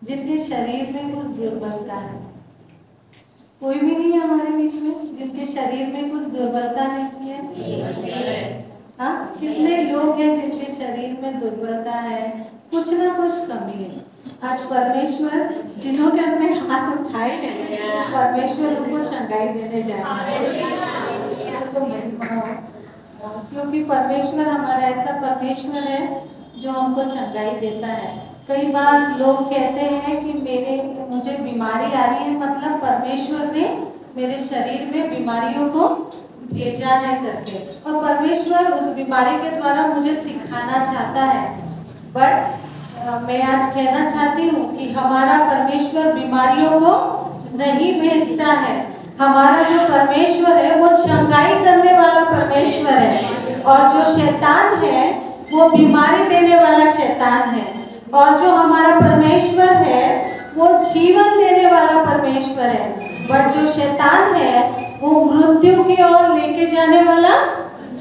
जिनके शरीर में कुछ दुर्बलता है। कोई भी नहीं है हमारे बीच में जिनके शरीर में कुछ दुर्बलता नहीं है। हाँ, कितने लोग हैं जिनके शरीर में दुर्बलता है, कुछ ना कुछ कमी है। आज परमेश्वर जिन्होंने अपने हाथ उठाए हैं, परमेश्वर उनको चंगाई देने जा रहे हैं। क्योंकि परमेश्वर हमारा ऐसा परमेश्वर है जो हमको चंगाई देता है। कई बार लोग कहते हैं कि मुझे बीमारी आ रही है, मतलब परमेश्वर ने मेरे शरीर में बीमारियों को भेजा है करके, और परमेश्वर उस बीमारी के द्वारा मुझे सिखाना चाहता है। बट मैं आज कहना चाहती हूँ कि हमारा परमेश्वर बीमारियों को नहीं भेजता है। हमारा जो परमेश्वर है वो चंगाई करने वाला परमेश्वर है, और जो शैतान है वो बीमारी देने वाला शैतान है। और जो हमारा परमेश्वर है वो जीवन देने वाला परमेश्वर है। बट जो शैतान है वो मृत्यु की ओर लेके जाने वाला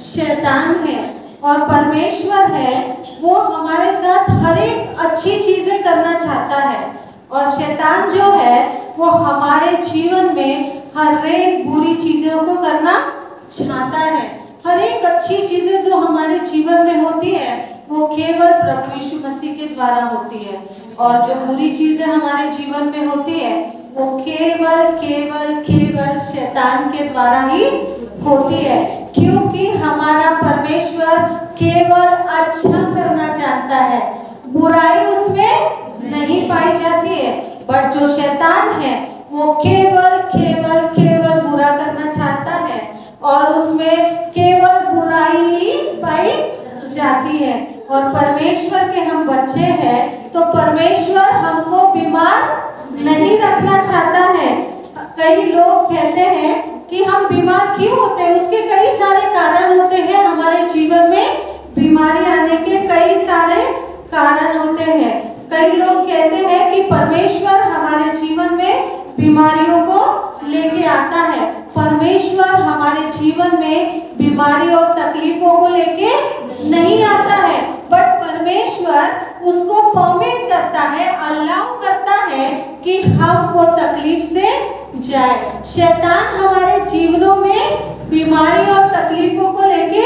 शैतान है। और परमेश्वर है वो हमारे साथ हर एक अच्छी चीजें करना चाहता है, और शैतान जो है वो हमारे जीवन में हर एक बुरी चीजों को करना चाहता है। हर एक अच्छी चीजें जो हमारे जीवन में होती है वो केवल प्रभु यीशु मसीह के द्वारा होती है, और जो बुरी चीजें हमारे जीवन में होती है वो केवल केवल केवल शैतान के द्वारा ही होती है। क्योंकि हमारा परमेश्वर केवल अच्छा करना चाहता है, बुराई उसमें नहीं पाई जाती है। बट जो शैतान है वो केवल केवल केवल बुरा करना चाहता है, और उसमें केवल बुराई ही पाई जाती है। और परमेश्वर के हम बच्चे हैं तो परमेश्वर हमको बीमार नहीं रखना चाहता है। कई लोग कहते हैं कि हम बीमार क्यों होते हैं, उसके कई सारे कारण होते हैं। हमारे जीवन में बीमारी आने के कई सारे कारण होते हैं। कई लोग कहते हैं कि परमेश्वर हमारे जीवन में बीमारियों को लेके आता है। परमेश्वर हमारे जीवन में बीमारी और तकलीफों को लेके नहीं आता है, बट परमेश्वर उसको परमिट करता है, अलाउ करता है कि हम वो तकलीफ से जाए। शैतान हमारे जीवनों में बीमारी और तकलीफों को लेके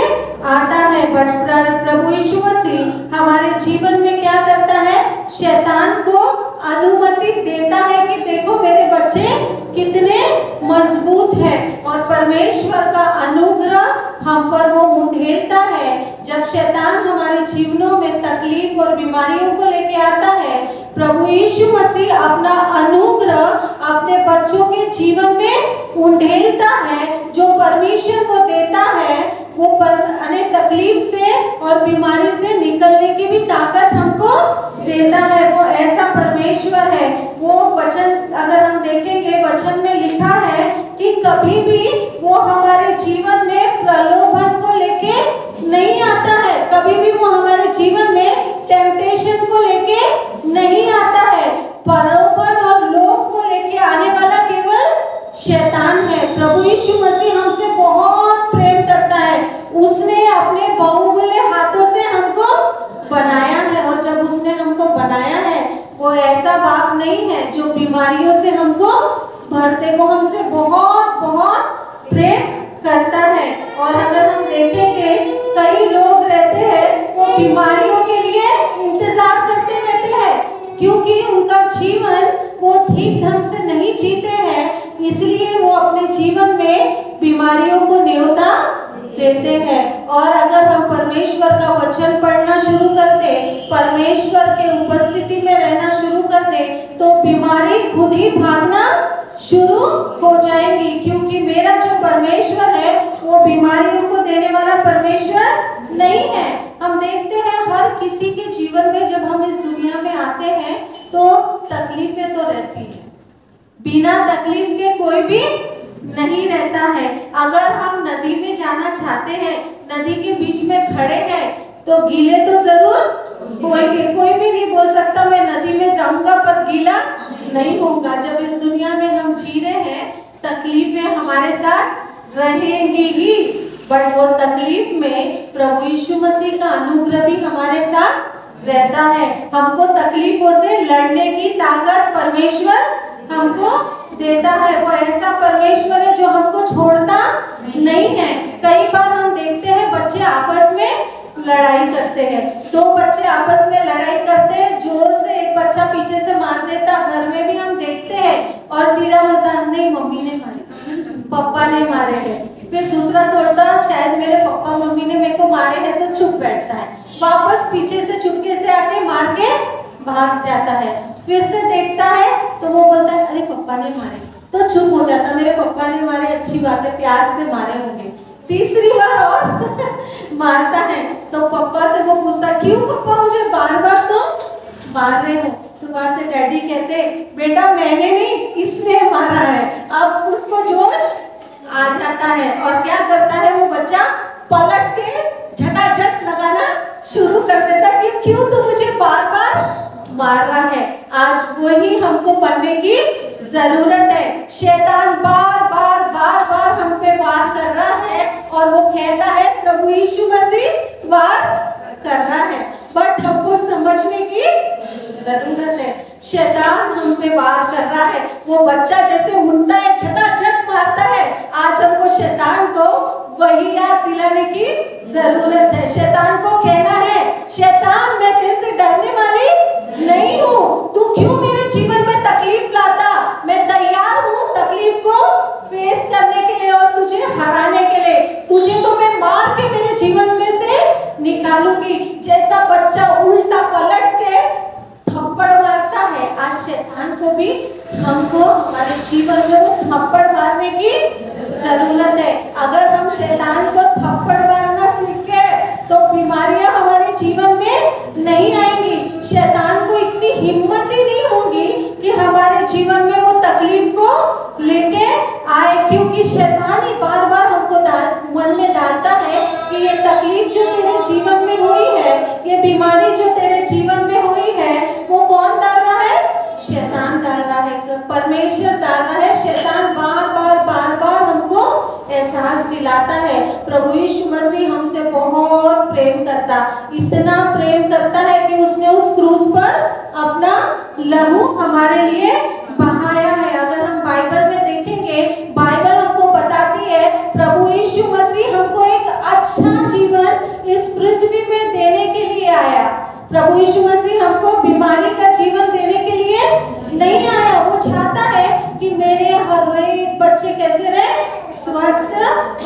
आता है, बट प्रभु यीशु मसीह हमारे जीवन में क्या करता है, शैतान को अनुमति देता है कि देखो मेरे बच्चे कितने मजबूत हैं। और परमेश्वर का अनुग्रह हम पर वो उंडेलता है। जब शैतान हमारे जीवनों में तकलीफ और बीमारियों को लेके आता है, प्रभु यीशु मसीह अपना अनुग्रह अपने बच्चों के जीवन में उंडेलता है। जो परमिशन वो देता है वो अनेक तकलीफ से और बीमारी से निकलने की भी ताकत हमको देता है। वो ऐसा परमेश्वर है। वो वचन अगर हम देखेंगे, वचन में लिखा है कि कभी भी वो हमारे जीवन में प्रलोभन को लेके नहीं आता है, कभी भी वो हमारे जीवन में टेम्पटेशन को लेके नहीं आता है। प्रलोभन और लोभ को लेके आने वाला केवल शैतान है। प्रभु यीशु मसीह हमसे बहुत प्रेम करता है। उसने अपने बहुमूल्य हाथों से हमको बनाया है, और जब उसने हमको बनाया है वो ऐसा बाप नहीं है जो बीमारियों से हमको भर दे। वो हमसे बहुत बहुत प्रेम करता है। और अगर हम देखेंगे, कई लोग रहते हैं वो बीमारियों के लिए इंतजार करते रहते हैं, क्योंकि उनका जीवन वो ठीक ढंग से नहीं जीते हैं, इसलिए वो अपने जीवन में बीमारियों को न्योता देते हैं। और अगर हम परमेश्वर का वचन पढ़ना शुरू कर दे, परमेश्वर के उपस्थिति में रहना शुरू कर दे, तो बीमारी खुद ही भागना शुरू हो जाएंगी। क्योंकि मेरा जो परमेश्वर है वो बीमारियों को देने वाला परमेश्वर नहीं है। हम देखते हैं हर किसी के जीवन में जब हम इस दुनिया में आते हैं तो तकलीफें तो रहती हैं, बिना तकलीफ के कोई भी नहीं रहता है। अगर हम नदी में जाना चाहते हैं, नदी के बीच में खड़े हैं तो गीले तो जरूर होंगे। कोई भी नहीं बोल सकता मैं नदी में जाऊंगा पर गीला नहीं होगा। जब इस दुनिया में हम जी रहे हैं तकलीफें हमारे साथ रहेंगी ही, बट वो तकलीफ में प्रभु यीशु मसीह का अनुग्रह भी हमारे साथ रहता है। हमको तकलीफों से लड़ने की ताकत परमेश्वर हमको देता है। वो ऐसा परमेश्वर है जो हमको छोड़ता नहीं है। कई बार हम देखते हैं बच्चे आपस में लड़ाई करते हैं, दो बच्चे आपस में लड़ाई करते हैं, जोर से एक बच्चा पीछे से मार देता, घर में भी हम देखते हैं, और सीधा बोलता नहीं मम्मी ने मारे, पापा ने मारे हैं। फिर दूसरा सोचता शायद मेरे पापा मम्मी ने मेरे को मारे हैं, तो चुप बैठता है, वापस पीछे से चुपके से आके मार के भाग जाता है। फिर से देखता है तो वो बोलता है अरे पापा ने मारे, तो चुप हो जाता, मेरे पापा ने मारे, अच्छी बात है, प्यार से मारे होंगे। तीसरी बार और मारता है तो पापा से वो पूछता क्यों पापा मुझे बार बार तो मार रहे हो? तो वहां से डैडी कहते बेटा मैंने नहीं, इसने मारा है। अब उसको जोश आ जाता है और क्या करता है वो बच्चा, पलट के झटाझट लगाना शुरू कर देता कि क्यों तू मुझे बार बार मार रहा है। आज वही हमको बनने की जरूरत है। शैतान बार बार बार बार हम पे वार कर रहा है और वो कहता है प्रभु यीशु मसीह वार कर रहा है, बट हमको समझने की जरूरत है। शैतान हम पे वार कर रहा है, वो बच्चा जैसे उठता है झटाझट मारता है। आज हमको शैतान को वही याद दिलाने की जरूरत है। शैतान को कहना है शैतान मैं तेरे से डरने वाली नहीं हूँ, तू क्यों मेरे जीवन में तकलीफ लाता, मैं तैयार हूँ तकलीफ को फेस करने के लिए और तुझे हराने के लिए। तुझे तो मैं मार के मेरे जीवन में से निकालूंगी। जैसा बच्चा उल्टा पलट के थप्पड़ मारता है, आज शैतान को भी हमको हमारे जीवन में वो थप्पड़ मारने की जरूरत है। अगर हम शैतान को थप्पड़ मारना सीखे तो बीमारियां हमारे जीवन में नहीं आएंगी। शैतान को इतनी हिम्मत ही नहीं होगी कि हमारे जीवन में वो तकलीफ को लेके आए, क्योंकि शैतान ही बार बार हमको मन में डालता है कि ये तकलीफ जो तेरे जीवन में हुई है, ये बीमारी जो तेरे जीवन में हुई है, वो कौन डाल रहा है? शैतान डाल रहा है, परमेश्वर डाल रहा है। शैतान बार बार बार बार हमको एहसास दिलाता है। प्रभु यीशु मसीह हमसे बहुत प्रेम करता, इतना प्रेम करता है कि उसने उस क्रूस पर अपना लहू हमारे लिए बहाया है। अगर हम बाइबल में देखेंगे, बाइबल हमको बताती है प्रभु यीशु मसीह हमको एक अच्छा जीवन इस पृथ्वी में देने के लिए आया। प्रभु यीशु मसीह हमको बीमारी का जीवन देने के लिए नहीं आया। वो चाहता है कि मेरे हर एक बच्चे कैसे रहे, स्वस्थ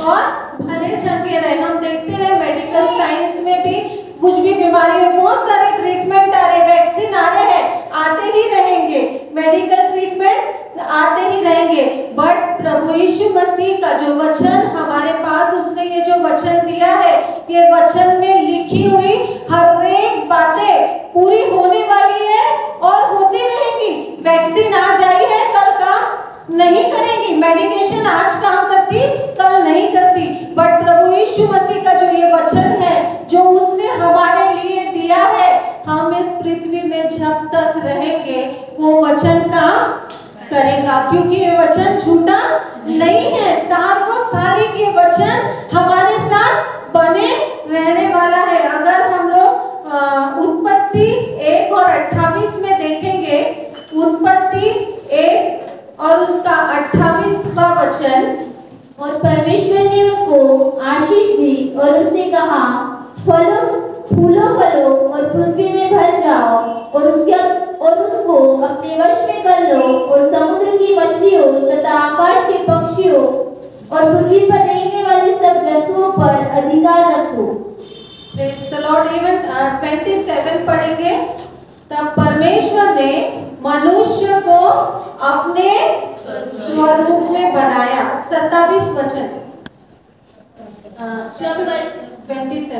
और भले चंगे रहे। हम देखते हैं मेडिकल साइंस में भी कुछ भी बीमारी है, बहुत सारे ट्रीटमेंट आ रहे, वैक्सीन आ रहे हैं, आते ही रहेंगे, मेडिकल ट्रीटमेंट आते ही रहेंगे। बट प्रभु यीशु मसीह का जो वचन हमारे पास, उसने ये जो वचन दिया है, ये वचन में लिखी हुई हर एक बातें पूरी होने वाली है और होती रहेंगी। वैक्सीन आज आई है, कल काम नहीं करेगी, मेडिकेशन आज काम करती कल नहीं करती, बट प्रभु यीशु मसीह का जो ये वचन है, जो उसने हमारे लिए दिया है, हम इस पृथ्वी में जब तक रहेंगे वो वचन काम करेगा, क्योंकि ये वचन झूठा नहीं है। सार्वकालिक ये वचन हमारे साथ बने रहने वाला है। अगर हम लोग उत्पत्ति 1 और 28 में देखेंगे, उत्पत्ति 1 और उसका 28वां वचन, और परमेश्वर ने उनको आशीष दी और उसने कहा फूलो फलो और पृथ्वी में भर जाओ और उसको अपने वश में कर लो और समुद्र की मछलियों तथा आकाश के पक्षियों और पृथ्वी पर रहने वाले सब जंतुओं पर अधिकार रखो। Praise the Lord. इवन 27 पढ़ेंगे, तब परमेश्वर ने मनुष्य को अपने स्वरूप में बनाया। 27 वचन 27।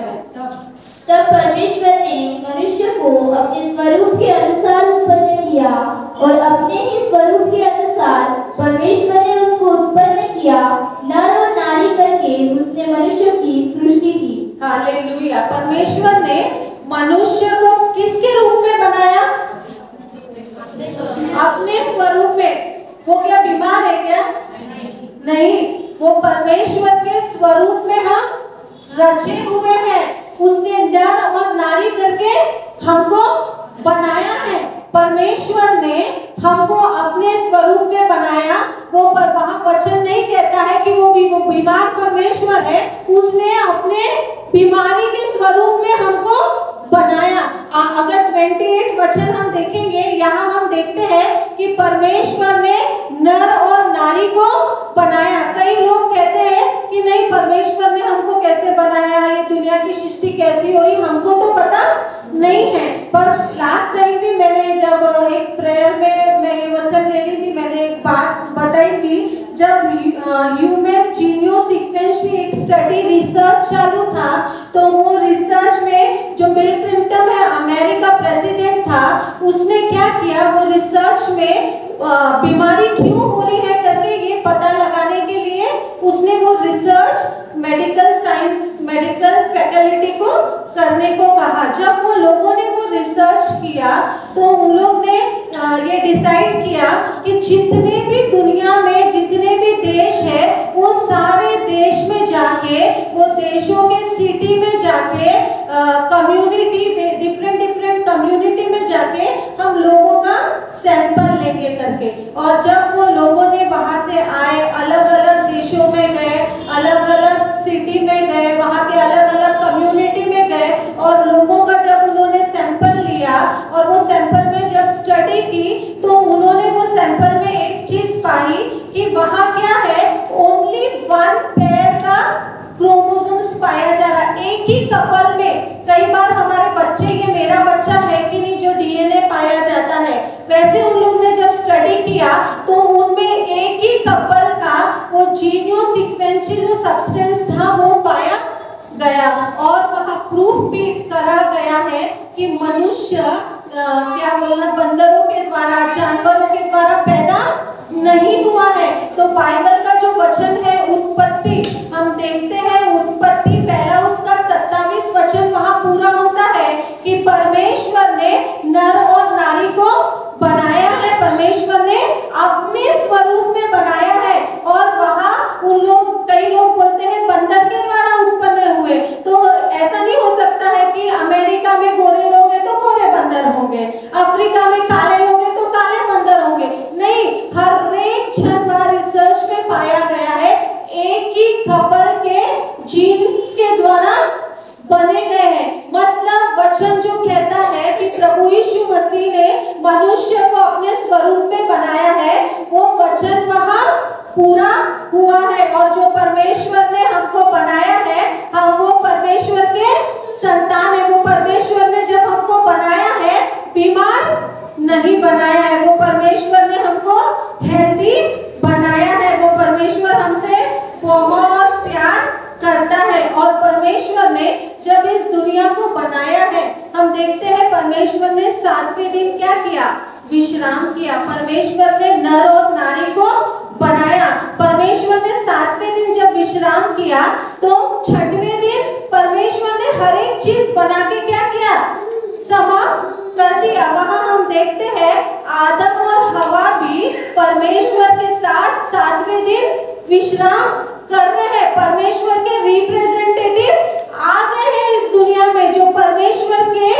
तब परमेश्वर ने मनुष्य को अपने स्वरूप के अनुसार उत्पन्न किया और अपने ही स्वरूप के अनुसार परमेश्वर ने उसको उत्पन्न किया, नर और नारी करके उसने मनुष्य की सृष्टि की। हालेलुया। परमेश्वर ने मनुष्य को किसके रूप में बनाया? अपने स्वरूप में। वो क्या बीमार है क्या? नहीं, वो परमेश्वर के स्वरूप में हम रचे हुए हैं। उसने नर और नारी करके हमको बनाया है, परमेश्वर ने हमको अपने स्वरूप में बनाया। वो पर वहाँ वचन नहीं कहता है कि वो बीमार परमेश्वर है, उसने अपने बीमारी के स्वरूप में हमको बनाया। अगर 28 वचन हम देखेंगे, यहाँ हम देखते हैं कि परमेश्वर ने नर और नारी को बनाया। कई लोग कहते हैं कि नहीं, परमेश्वर ने हमको कैसे बनाया, ये दुनिया की सृष्टि कैसी हुई, हमको तो पता नहीं है। पर लास्ट टाइम भी मैंने जब एक प्रेयर में मैं ये वचन ले रही थी, मैंने एक बात बताई थी। जब ह्यूमन जीनियो सीक्वेंस की एक स्टडी रिसर्च चालू था, तो वो रिसर्च में जो बिल क्लिंटन है, अमेरिका प्रेसिडेंट था, उसने क्या किया, वो रिसर्च में बीमारी क्यों हो रही है करके ये पता लगाने के लिए उसने वो research medical science, medical faculty को करने को कहा। जब वो लोगों ने वो रिसर्च किया तो उन लोग ने ये डिसाइड किया कि जितने भी दुनिया में जितने भी देश है, वो सारे देश में जाके, वो देशों के सिटी में जाके, कम्युनिटी में, डिफरेंट कम्युनिटी में जाके हम लोगों का सैंपल लेंगे करके। और जब वो लोगों ने वहाँ से आए, अलग अलग देशों में गए, अलग अलग सिटी में गए, वहाँ के अलग अलग कम्युनिटी में गए, और लोगों का जब उन्होंने सैंपल लिया और वो सैंपल में जब स्टडी की, तो उन्होंने वो सैंपल में एक चीज पाई कि वहाँ क्या है, ओनली 1 पेयर का क्रोमोसोम्स पाया जा रहा है एक ही कपल में। कई बार हमारे बच्चे, ये मेरा बच्चा है कि नहीं, जो डीएनए पाया जाता है, वैसे उन लोग ने जब स्टडी किया तो उनमें एक ही कपल का वो जीनियो सीक्वेंस जो सब्सटेंस था वो पाया गया। और वहाँ प्रूफ भी करा गया है कि मनुष्य क्या बोलना, बंदरों के द्वारा, जानवरों के द्वारा पैदा नहीं हुआ है। तो बाइबल का जो वचन है उत्पत्ति, हम देखते हैं उत्पत्ति पहला उसका 27 वचन वहाँ पूरा होता है कि परमेश्वर ने नर और नारी को बनाया है, परमेश्वर ने अपने स्वरूप में बनाया है। और वहाँ उन लोग, कई लोग बोलते हैं बंदर के द्वारा उत्पन्न हुए, तो ऐसा नहीं हो सकता है कि अमेरिका में गोरे लोग हैं तो गोरे बंदर होंगे, अफ्रीका में काले लोग हैं तो काले बंदर होंगे। नहीं, हर एक क्षण वहाँ रिसर्च में पाया गया है एक ही कपल के जीन्स के द्वारा बने गए हैं। मतलब वचन जो कहता है कि प्रभु यीशु मसीह ने मनुष्य को अपने स्वरूप में बनाया है, वो वचन वहाँ पूरा हुआ है। और जो परमेश्वर ने हमको बनाया है, हम वो परमेश्वर के संतान है। वो परमेश्वर ने जब हमको बनाया है, बीमार नहीं बनाया है, वो परमेश्वर ने हमको हेल्दी बनाया है। वो परमेश्वर हमसे बहुत प्यार करता है। और परमेश्वर ने जब इस दुनिया को बनाया है, हम देखते हैं परमेश्वर ने 7वें दिन क्या किया, विश्राम किया। परमेश्वर ने नर और नारी को बनाया। परमेश्वर ने 7वें दिन जब विश्राम किया, तो 6वें दिन परमेश्वर ने हर एक चीज बना के क्या किया, समाप्त कर दिया। वहां हम देखते हैं आदम और हवा भी परमेश्वर के साथ 7वें दिन विश्राम कर रहे हैं। परमेश्वर के रिप्रेजेंटेटिव आ गए हैं इस दुनिया में, जो परमेश्वर के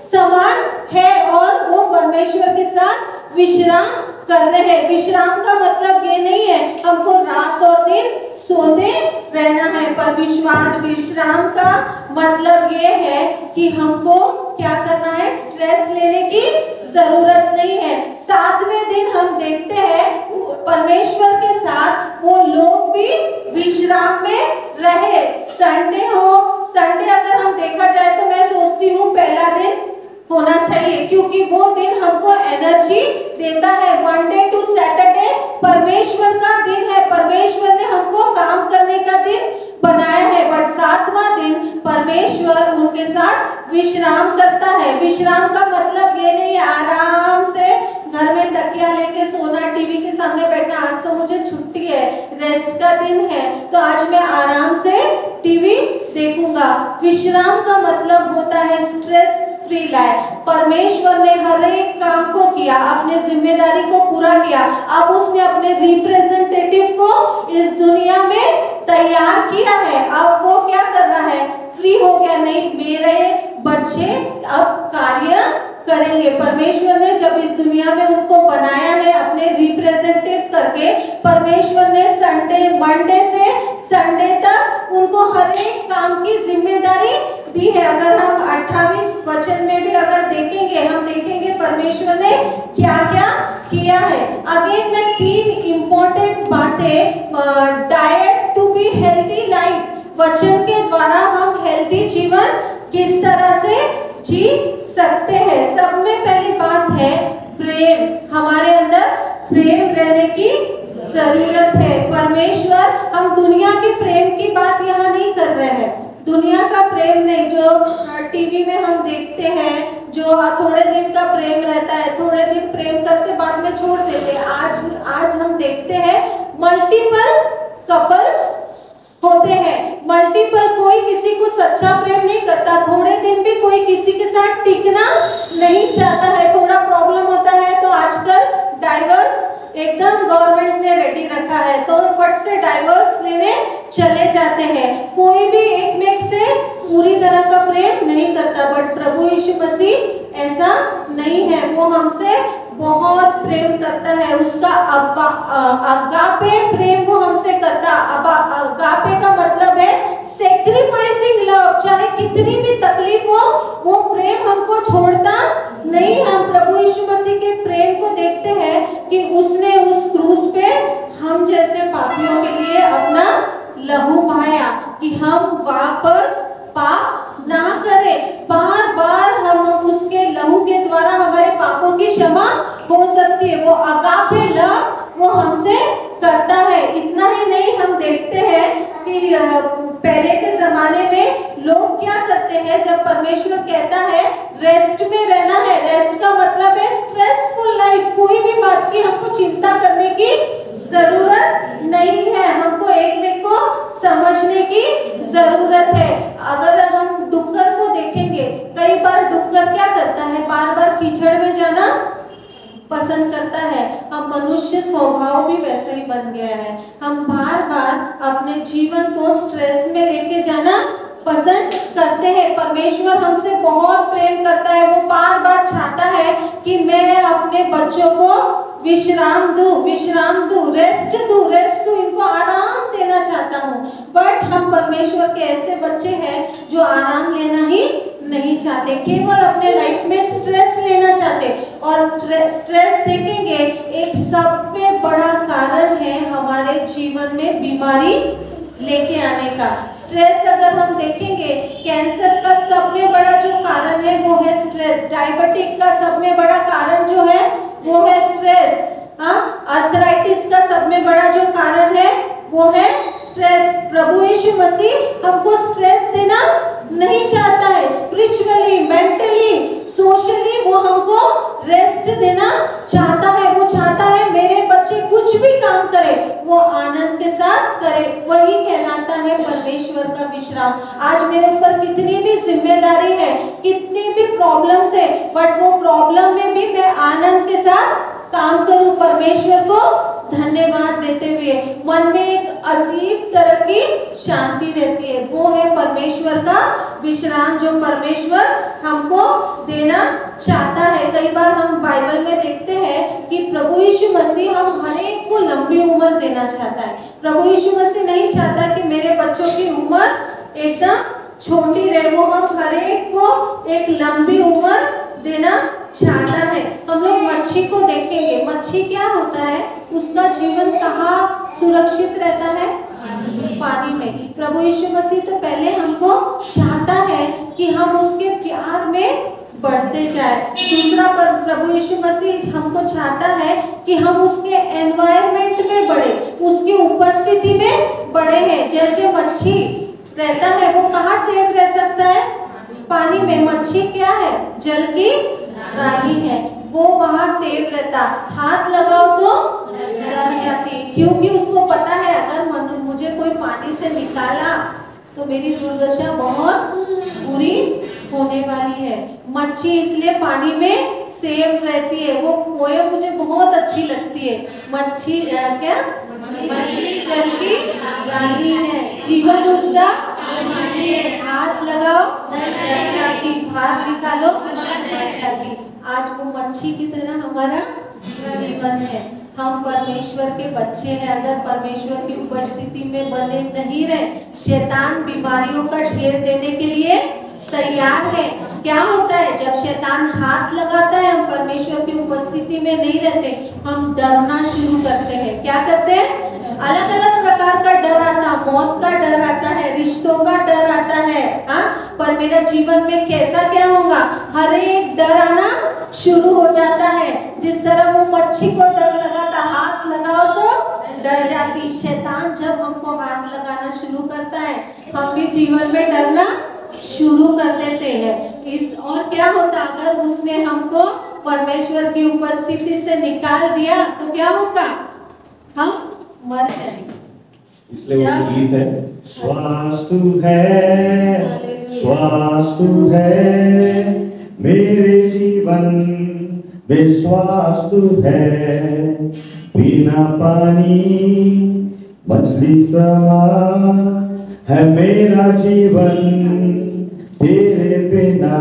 समान है, और वो परमेश्वर के साथ विश्राम कर रहे हैं। विश्राम का मतलब ये नहीं है हमको रात और दिन सोते रहना है, पर विश्राम का मतलब ये है कि हमको क्या करना है, स्ट्रेस लेने की जरूरत नहीं है। 7वें दिन हम देखते हैं परमेश्वर के साथ वो लोग भी विश्राम में रहे। संडे हो, संडे अगर हम देखा जाए तो मैं सोचती हूँ पहला दिन होना चाहिए, क्योंकि वो दिन हमको एनर्जी देता है। मंडे टू सैटरडे परमेश्वर का दिन है, परमेश्वर ने हमको काम करने का दिन बनाया है। बट 7वां दिन परमेश्वर उनके साथ विश्राम करता है। विश्राम का मतलब ये नहीं है आराम से घर में तकिया लेके सोना, टीवी के सामने बैठना, आज तो मुझे छुट्टी है, रेस्ट का दिन है, तो आज मैं आराम से टीवी देखूंगा। विश्राम का मतलब होता है स्ट्रेस फ्री लाइफ। परमेश्वर ने हर एक काम को किया, अपने जिम्मेदारी को पूरा किया। अब उसने अपने रिप्रेजेंटेटिव को इस दुनिया में तैयार किया है। अब वो क्या कर रहा है, फ्री हो गया, नहीं, मेरे बच्चे अब कार्य करेंगे। परमेश्वर ने जब इस दुनिया में उनको बनाया है अपने रिप्रेजेंटेटिव करके, परमेश्वर ने मंडे से संडे तक उनको हर एक काम की जिम्मेदारी दी है। अगर हम 28 वचन में भी अगर देखेंगे, हम देखेंगे परमेश्वर ने क्या क्या किया है। अगेन मैं 3 इंपॉर्टेंट बातें, diet to be healthy life, वचन के द्वारा हम हेल्थी जीवन किस तरह से जी सकते हैं। सब में पहली बात है प्रेम, हमारे अंदर प्रेम रहने की जरूरत है। परमेश्वर, हम दुनिया के प्रेम की बात यहाँ नहीं कर रहे हैं, दुनिया का प्रेम नहीं जो टीवी में हम देखते हैं, जो थोड़े दिन का प्रेम रहता है, थोड़े दिन प्रेम करते बाद में छोड़ देते हैं। आज हम देखते हैं मल्टीपल कपल्स होते हैं, मल्टीपल, कोई किसी को सच्चा प्रेम नहीं करता, थोड़े दिन भी कोई किसी के साथ टिकना नहीं चाहता है, थोड़ा प्रॉब्लम होता है तो आजकल डाइवर्स एकदम गवर्नमेंट ने रेडी रखा है, तो फट से डाइवर्स लेने चले जाते हैं। कोई भी एक में से पूरी तरह का प्रेम नहीं करता, बट प्रभु यीशु मसीह ऐसा नहीं है, वो हमसे बहुत प्रेम करता है। उसका अगापे प्रेम वो हमसे करता। अगापे का मतलब है सैक्रिफाइसिंग लव, चाहे कितनी भी तकलीफ हो वो प्रेम हमको छोड़ता नहीं। हम प्रभु यीशु मसीह के प्रेम को देखते हैं कि उसने उस क्रूस पे हम जैसे पापियों के लिए अपना लहू बहाया कि हम वापस पाप ना करें। बार बार हम उसके लहू के द्वारा हमारे पापों की क्षमा हो सकती है। वो अगापे लव वो हमसे करता है। इतना ही नहीं, हम देखते हैं कि पहले के जमाने में लोग क्या करते हैं, जब परमेश्वर कहता है रेस्ट में रहना है, रेस्ट का मतलब है स्ट्रेसफुल लाइफ, कोई भी बात की हमको चिंता करने की जरूरत नहीं है, हमको एक को समझने की जरूरत है। अगर हम डुक्कर को देखेंगे, कई बार डुक्कर क्या करता है, बार बार कीचड़ में जाना पसंद करता है। हम मनुष्य स्वभाव भी वैसे ही बन गया है, हम बार बार अपने जीवन को स्ट्रेस में लेके जाना पसंद करते हैं। परमेश्वर हमसे बहुत प्रेम करता है, वो बार बार चाहता है कि मैं अपने बच्चों को विश्राम दूं, रेस्ट दूं, इनको आराम देना चाहता हूँ। बट हम परमेश्वर के ऐसे बच्चे हैं जो आराम लेना ही नहीं चाहते, केवल अपने लाइफ में स्ट्रेस लेना चाहते। और स्ट्रेस देखेंगे, एक सबसे बड़ा कारण है हमारे जीवन में बीमारी लेके आने का। स्ट्रेस अगर हम देखेंगे, कैंसर का सबसे बड़ा जो कारण है वो है स्ट्रेस, डायबिटिक का सबसे बड़ा कारण जो है वो है स्ट्रेस, आर्थराइटिस का सबसे बड़ा जो कारण है वो है स्ट्रेस। प्रभु यीशु मसीह हमको स्ट्रेस देना नहीं चाहता है, स्पिरिचुअली, मेंटली, सोशली वो हमको रेस्ट देना चाहता है। वो चाहता है मेरे बच्चे कुछ भी काम करें वो आनंद के साथ करें, वही कहलाता है परमेश्वर का विश्राम। आज मेरे ऊपर कितनी भी जिम्मेदारी है, कितनी भी प्रॉब्लम्स है, बट वो प्रॉब्लम में भी मैं आनंद के साथ काम करूं, परमेश्वर को धन्यवाद देते हुए। मन में एक अजीब तरह की शांति रहती है, वो है परमेश्वर का विश्राम जो परमेश्वर हमको देना चाहता है। कई बार हम बाइबल में देखते हैं कि प्रभु यीशु मसीह हम हर एक को लंबी उम्र देना चाहता है। प्रभु यीशु मसीह नहीं चाहता कि मेरे बच्चों की उम्र एकदम छोटी रहे, वो हम हर एक को एक लंबी उम्र देना चाहता है। हम लोग मच्छी को देखेंगे, मच्छी क्या होता है, उसका जीवन कहाँ सुरक्षित रहता है, पानी में। प्रभु यीशु मसीह तो पहले हमको चाहता है कि हम उसके प्यार में बढ़ते जाए। दूसरा, पर प्रभु यीशु मसीह हमको चाहता है कि हम उसके एनवायरनमेंट में बढ़े, उसकी उपस्थिति में बढ़े हैं। जैसे मच्छी रहता है वो कहाँ सेफ रह सकता है, पानी में। मच्छी क्या है, जल की रानी है, वो वहां सेफ रहता, हाथ लगाओ तो डर जाती, क्योंकि उसको पता है अगर मुझे कोई पानी से निकाला तो मेरी दुर्दशा बहुत बुरी होने वाली है। मच्छी इसलिए पानी में सेफ रहती है। वो पोयम मुझे बहुत अच्छी लगती है, मच्छी क्या, मछली जल की रानी है, जीवन उसका पानी हाथ लगाओ डर जाती, बाहर निकालो डर जाती। आज वो मच्छी की तरह हमारा जीवन है। हम परमेश्वर के बच्चे हैं, अगर परमेश्वर की उपस्थिति में बने नहीं रहे, शैतान बीमारियों का ढेर देने के लिए तैयार है। क्या होता है जब शैतान हाथ लगाता है, हम परमेश्वर की उपस्थिति में नहीं रहते, हम डरना शुरू करते हैं। क्या करते हैं? अलग अलग प्रकार का डर आता, मौत का डर आता है, रिश्तों का डर आता है, पर मेरा जीवन में कैसा क्या होगा, हर एक डर आना शुरू हो जाता है। जिस तरह वो मच्छी को डर लगा था, हाथ लगाओ तो डर जाती। शैतान जब हमको हाथ लगाना शुरू करता है, हम भी जीवन में डरना शुरू कर देते हैं। और क्या होता, अगर उसने हमको परमेश्वर की उपस्थिति से निकाल दिया तो क्या होगा, हम मर जाएंगे। इसलिए वो गीत है, श्वास तू है, श्वास तू है मेरे जीवन, विश्वास तू है, बिना पानी मछली समा है मेरा जीवन तेरे बिना।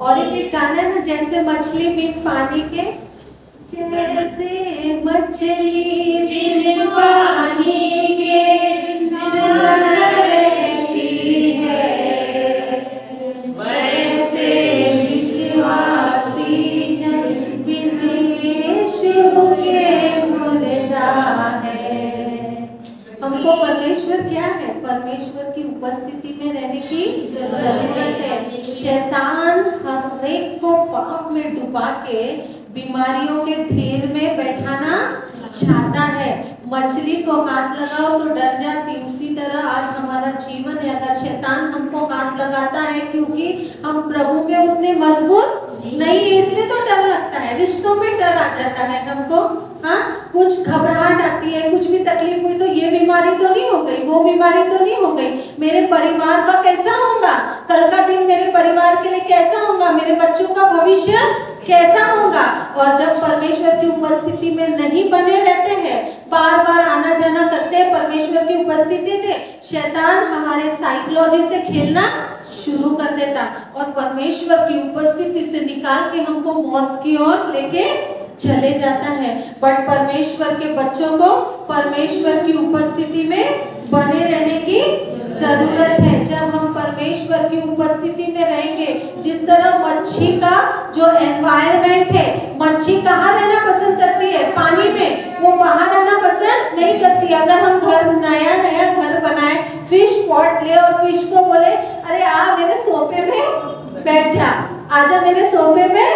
और एक गाना है ना, जैसे मछली बिन पानी के, जैसे मछली बिन पानी के जिंदा रहती है, वैसे विश्वासी जन बिन यीशु के मुर्दा है। हमको परमेश्वर क्या है, परमेश्वर की उपस्थिति में रहने की जरूरत है। शैतान हर एक को पाप में डुबा के बीमारियों के ढेर में बैठाना चाहता है। मछली को हाथ लगाओ तो डर जाती, उसी तरह आज हमारा जीवन है। अगर शैतान हमको हाथ लगाता है, क्योंकि हम प्रभु में उतने मजबूत नहीं है, इसलिए तो डर लगता है। रिश्तों में डर आ जाता है हमको, कुछ घबराहट आती है, कुछ भी तकलीफ हुई तो ये बीमारी तो नहीं हो गई, वो बीमारी तो नहीं हो गई, मेरे परिवार का कैसा होगा, कल का दिन मेरे परिवार के लिए कैसा होगा, मेरे बच्चों का भविष्य कैसा होगा। और जब परमेश्वर की उपस्थिति में नहीं बने रहते हैं, बार बार आना जाना करते हैं परमेश्वर की उपस्थिति से, शैतान हमारे साइकोलॉजी से खेलना शुरू कर देता और परमेश्वर की उपस्थिति से निकाल के हमको मौत की ओर लेके चले जाता है। बट परमेश्वर के बच्चों को परमेश्वर की उपस्थिति में बने रहने की जरूरत है। जब हम परमेश्वर की उपस्थिति में रहेंगे, जिस तरह मच्छी का जो एनवायरनमेंट है, मच्छी कहाँ रहना पसंद करती है, पानी में, वो बाहर रहना पसंद नहीं करती। अगर हम घर नया घर बनाए, फिश पॉट ले और फिश को बोले अरे आ मेरे सोफे में बैठ जा, आजा मेरे सोफे में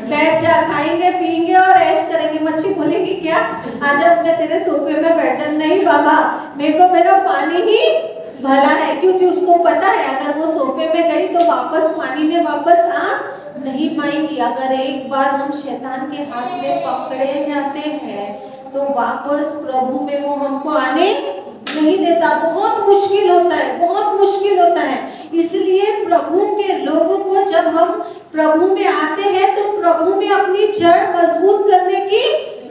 बैठ जा, खाएंगे पिएंगे और ऐश करेंगे, मच्छी बोलेगी क्या, आजा मैं तेरे सोफे में बैठ जा, नहीं बाबा मेरे को मेरा पानी ही भला है। क्योंकि उसको पता है अगर वो सोफे में गई तो वापस पानी में वापस आ नहीं पाएंगी। अगर एक बार हम शैतान के हाथ में पकड़े जाते हैं तो वापस प्रभु में वो हमको आने नहीं देता। बहुत मुश्किल होता है, बहुत मुश्किल होता है। इसलिए प्रभु के लोगों को जब हम प्रभु में आते हैं तो प्रभु में अपनी जड़ मजबूत करने की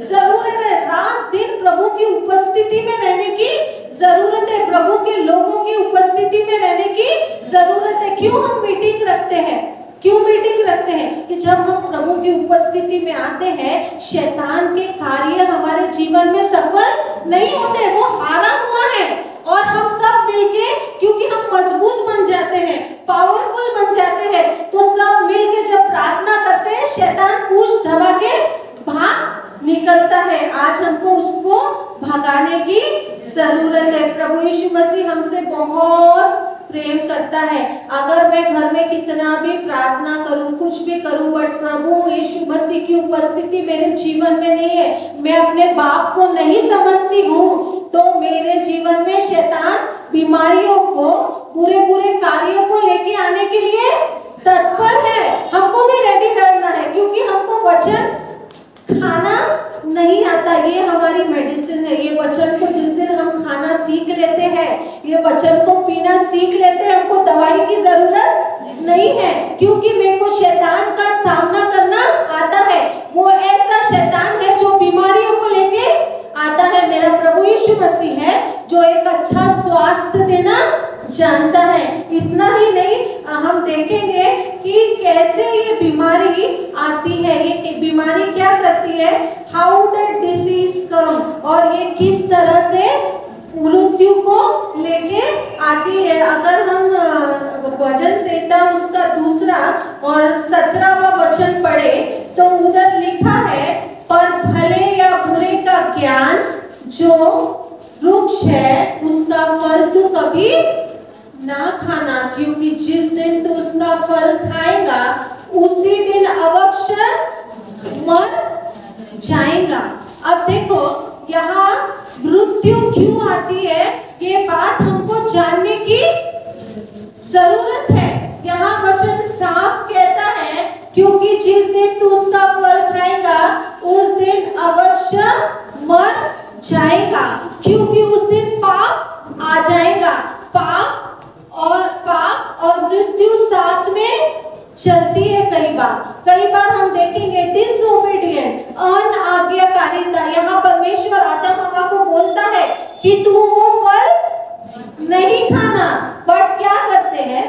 जरूरत है। रात दिन प्रभु की उपस्थिति में रहने की जरूरत है, प्रभु के लोगों की उपस्थिति में रहने की जरूरत है। क्यों हम मीटिंग रखते हैं, क्यों मीटिंग रखते हैं कि जब हम प्रभु की उपस्थिति में आते हैं, शैतान के कार्य हमारे जीवन में सफल नहीं होते, वो हारा हुआ है। और हम सब मिलके, क्योंकि हम मजबूत बन जाते हैं, पावरफुल बन जाते हैं, तो सब मिलके जब प्रार्थना करते हैं, शैतान पूछ धमा के भाग निकलता है। आज हमको उसको भगाने की जरूरत है। प्रभु यीशु मसीह हमसे बहुत प्रेम करता है। अगर मैं घर में कितना भी प्रार्थना करूं, कुछ भी करूं, बट प्रभु यीशु मसीह की उपस्थिति मेरे जीवन में नहीं है, मैं अपने बाप को नहीं समझती हूँ, तो मेरे जीवन में शैतान बीमारियों को, बुरे बुरे कार्यों को लेके आने के लिए तत्पर है। हमको भी रेडी रहना है, क्योंकि हमको वचन खाना नहीं आता, ये हमारी मेडिसिन है। ये वचन को जिस दिन हम खाना सीख लेते हैं, ये वचन को पीना सीख लेते हैं, हमको दवाई की जरूरत नहीं है, क्योंकि मेरे को शैतान का सामना करना आता है। वो ऐसा शैतान है जो बीमारियों को लेके आता है। मेरा प्रभु यीशु मसीह है जो एक अच्छा स्वास्थ्य जानता है। इतना ही नहीं, हम देखेंगे कि कैसे ये बीमारी आती है, ये बीमारी क्या करती है, हाउ द डिसीज कम, और ये किस तरह से मृत्यु को लेके आती है। अगर हम वचन संहिता उसका 2 और 17वां वचन पढ़े तो उधर लिखा है, पर भले या बुरे का ज्ञान जो वृक्ष है उसका फल तू कभी ना खाना, क्योंकि जिस दिन तू उसका फल खाएगा उसी दिन अवश्य मर जाएगा। अब देखो यहाँ मृत्यु क्यों आती है, ये बात हमको जानने की जरूरत है। यहाँ वचन साफ कहता है, क्योंकि जिस दिन तू उसका फल खाएगा उस दिन अवश्य मर जाएगा, क्योंकि उस दिन पाप आ जाएगा। पाप और मृत्यु साथ में चलती है। कई बार हम देखेंगे डिसोबीडिएंट, अनाज्ञाकारिता। यहाँ परमेश्वर आदम हवा को बोलता है कि तू वो फल नहीं खाना, बट क्या करते हैं,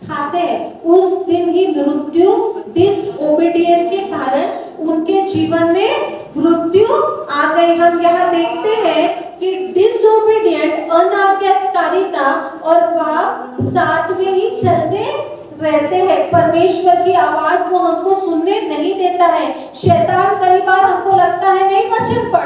खाते हैं। उस दिन ही मृत्यु डिसोबीडिएंट के कारण उनके जीवन में मृत्यु आ गई। हम यहाँ देखते हैं कि डिसोबीडिएंट, अनाज्ञाकारिता और पाप साथ में ही चलते रहते हैं। परमेश्वर की आवाज वो हमको सुनने नहीं देता है। शैतान कई बार हमको लगता है नहीं वचन पढ़,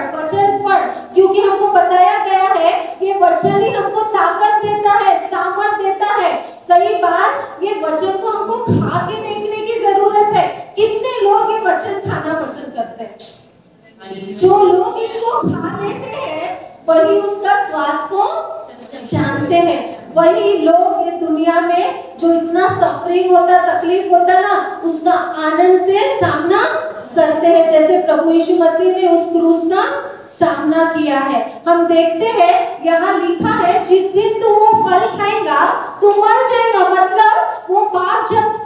क्योंकि हमको बताया गया है ये वचन ही हमको ताकत देता है, सामर्थ देता है। कई बार ये वचन को हमको खा के देखने की जरूरत है। कितने लोग ये वचन खाना पसंद करते हैं? जो लोग इसको खा लेते हैं वही उसका स्वाद को जानते हैं। वही लोग ये दुनिया में जो इतना सफरिंग होता, तकलीफ होता ना, उसका आनंद से सामना करते हैं, जैसे प्रभु यीशु मसीह ने उस क्रूस का सामना किया है। हम देखते हैं यहाँ लिखा है, जिस दिन तू वो फल खाएगा तू मर जाएगा। मतलब वो पाप जब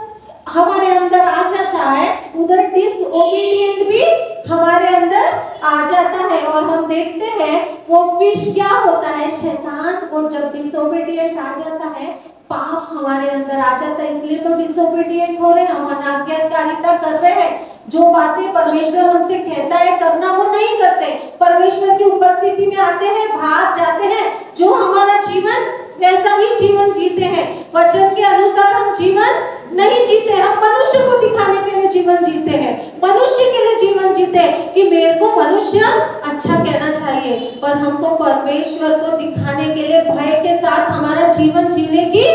हमारे अंदर आ जाता है, उधर डिसओबीडिएंट भी हमारे अंदर आ जाता है। और हम देखते हैं वो फिश क्या होता है, शैतान, और जब डिसओबीडिएंट आ जाता है, पाप हमारे अंदर आ जाता है, इसलिए तो डिसओबीडिएंट हो रहे हैं, हम अनाज्ञाकारिता कर रहे हैं। जो बातें परमेश्वर हमसे कहता है करना वो नहीं करते। परमेश्वर की उपस्थिति में आते हैं, बाहर जाते हैं, जो हमारा जीवन वैसा ही जीवन जीते हैं। वचन के अनुसार हम जीवन नहीं जीते, हम मनुष्य को दिखाने के लिए जीवन जीते हैं, मनुष्य के लिए जीवन जीते हैं कि मेरे को मनुष्य अच्छा कहना चाहिए, पर हमको परमेश्वर को दिखाने के लिए भय के साथ हमारा जीवन जीने की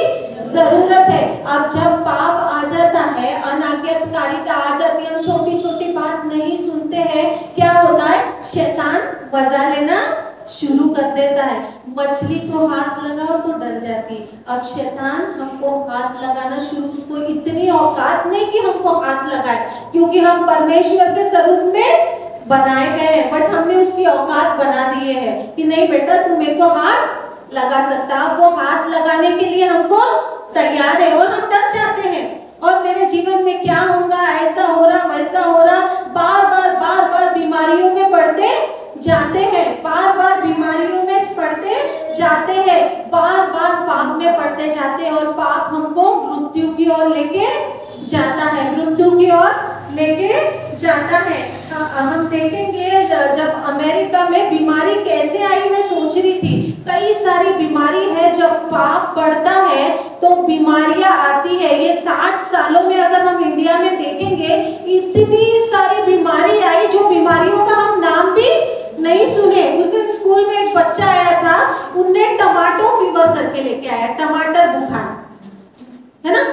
जरूरत है। अब जब पाप आ जाता है, अनाज्ञाकारिता आ जाती है, हम छोटी छोटी बात नहीं सुनते हैं, क्या होता है, शैतान बजा लेना शुरू कर देता है। मछली को हाथ लगाओ तो डर जाती, अब शैतान हमको हाथ लगाना शुरू, उसको इतनी औकात नहीं कि हमको हाथ लगाए, क्योंकि हम परमेश्वर के स्वरूप में बनाए गए हैं, बट हमने उसकी औकात बना दिए है कि नहीं बेटा तू मेरे को हाथ लगा सकता। वो हाथ लगाने के लिए हमको तैयार है और हम डर जाते हैं, और मेरे जीवन में क्या होगा, ऐसा हो रहा वैसा हो रहा, बार बार बीमारियों में पड़ते जाते हैं, बार बार बीमारियों में पड़ते जाते हैं, बार बार पाप में पड़ते जाते हैं, और पाप हमको मृत्यु की ओर लेके जाता है, मृत्यु की ओर लेके जाता है। हम देखेंगे जब अमेरिका में बीमारी कैसे आई, मैं सोच रही थी, कई सारी बीमारी है, जब पाप बढ़ता है तो बीमारियां आती है। ये 60 सालों में अगर हम इंडिया में देखेंगे, इतनी सारी बीमारी आई जो बीमारियों का हम नाम भी नहीं सुने। उस दिन स्कूल में एक बच्चा आया था, उनने टमाटो फीवर करके लेके आया, टमाटर बुखार, है ना।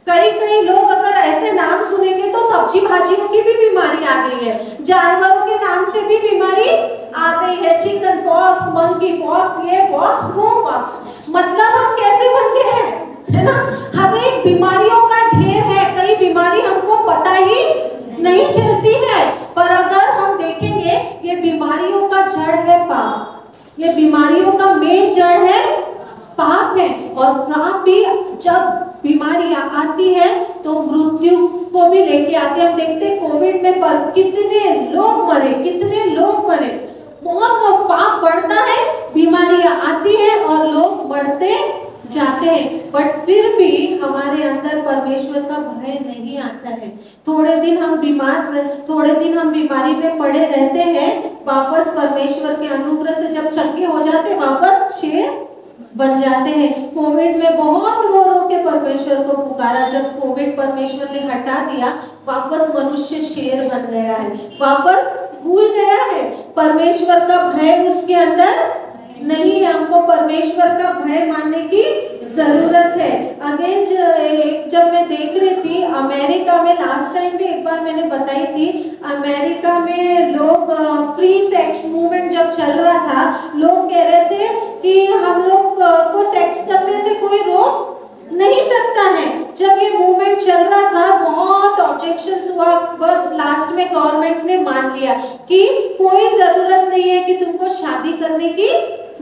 कई लोग अगर ऐसे नाम सुनेंगे तो सब्जी भाजियों की भी बीमारी आ गई है, जानवरों के नाम से भी बीमारी आ गई है, चिकन पॉक्स, मंकी पॉक्स, ये पॉक्स, वो पॉक्स। मतलब हम कैसे बन गए हैं, है ना। हर एक बीमारियों का ढेर है, कई बीमारी हमको पता ही नहीं चलती है, पर अगर हम देखेंगे ये बीमारियों का जड़ है पाप, ये बीमारियों का मेन जड़ है पाप है। और पाप भी जब बीमारियां आती है तो मृत्यु को भी लेके आते हैं। हम देखते कोविड में पर कितने लोग मरे, बहुत लोग, पाप बढ़ता है, बीमारियां आती है और लोग बढ़ते जाते हैं, बट फिर भी हमारे अंदर परमेश्वर का भय नहीं आता है। थोड़े दिन हम बीमारी में पड़े रहते हैं, वापस परमेश्वर के अनुग्रह से जब चंगे हो जाते हैं, वापस शेर बन जाते हैं। कोविड में बहुत रो रो के परमेश्वर को पुकारा, जब कोविड परमेश्वर ने हटा दिया, वापस मनुष्य शेर बन गया है, वापस भूल गया है। परमेश्वर का भय उसके अंदर नहीं है। हमको परमेश्वर का भय मानने की जरूरत है। अगेन जब मैं देख रही थी अमेरिका में, लास्ट टाइम भी एक बार मैंने बताई थी, अमेरिका में लोग फ्री सेक्स मूवमेंट जब चल रहा था, लोग कह रहे थे कि हम लोग को सेक्स करने से कोई रोक नहीं सकता है। जब ये मूवमेंट चल रहा था, बहुत ऑब्जेक्शंस हुआ, पर लास्ट में गवर्नमेंट ने मान लिया कि कोई जरूरत नहीं है कि तुमको शादी करने की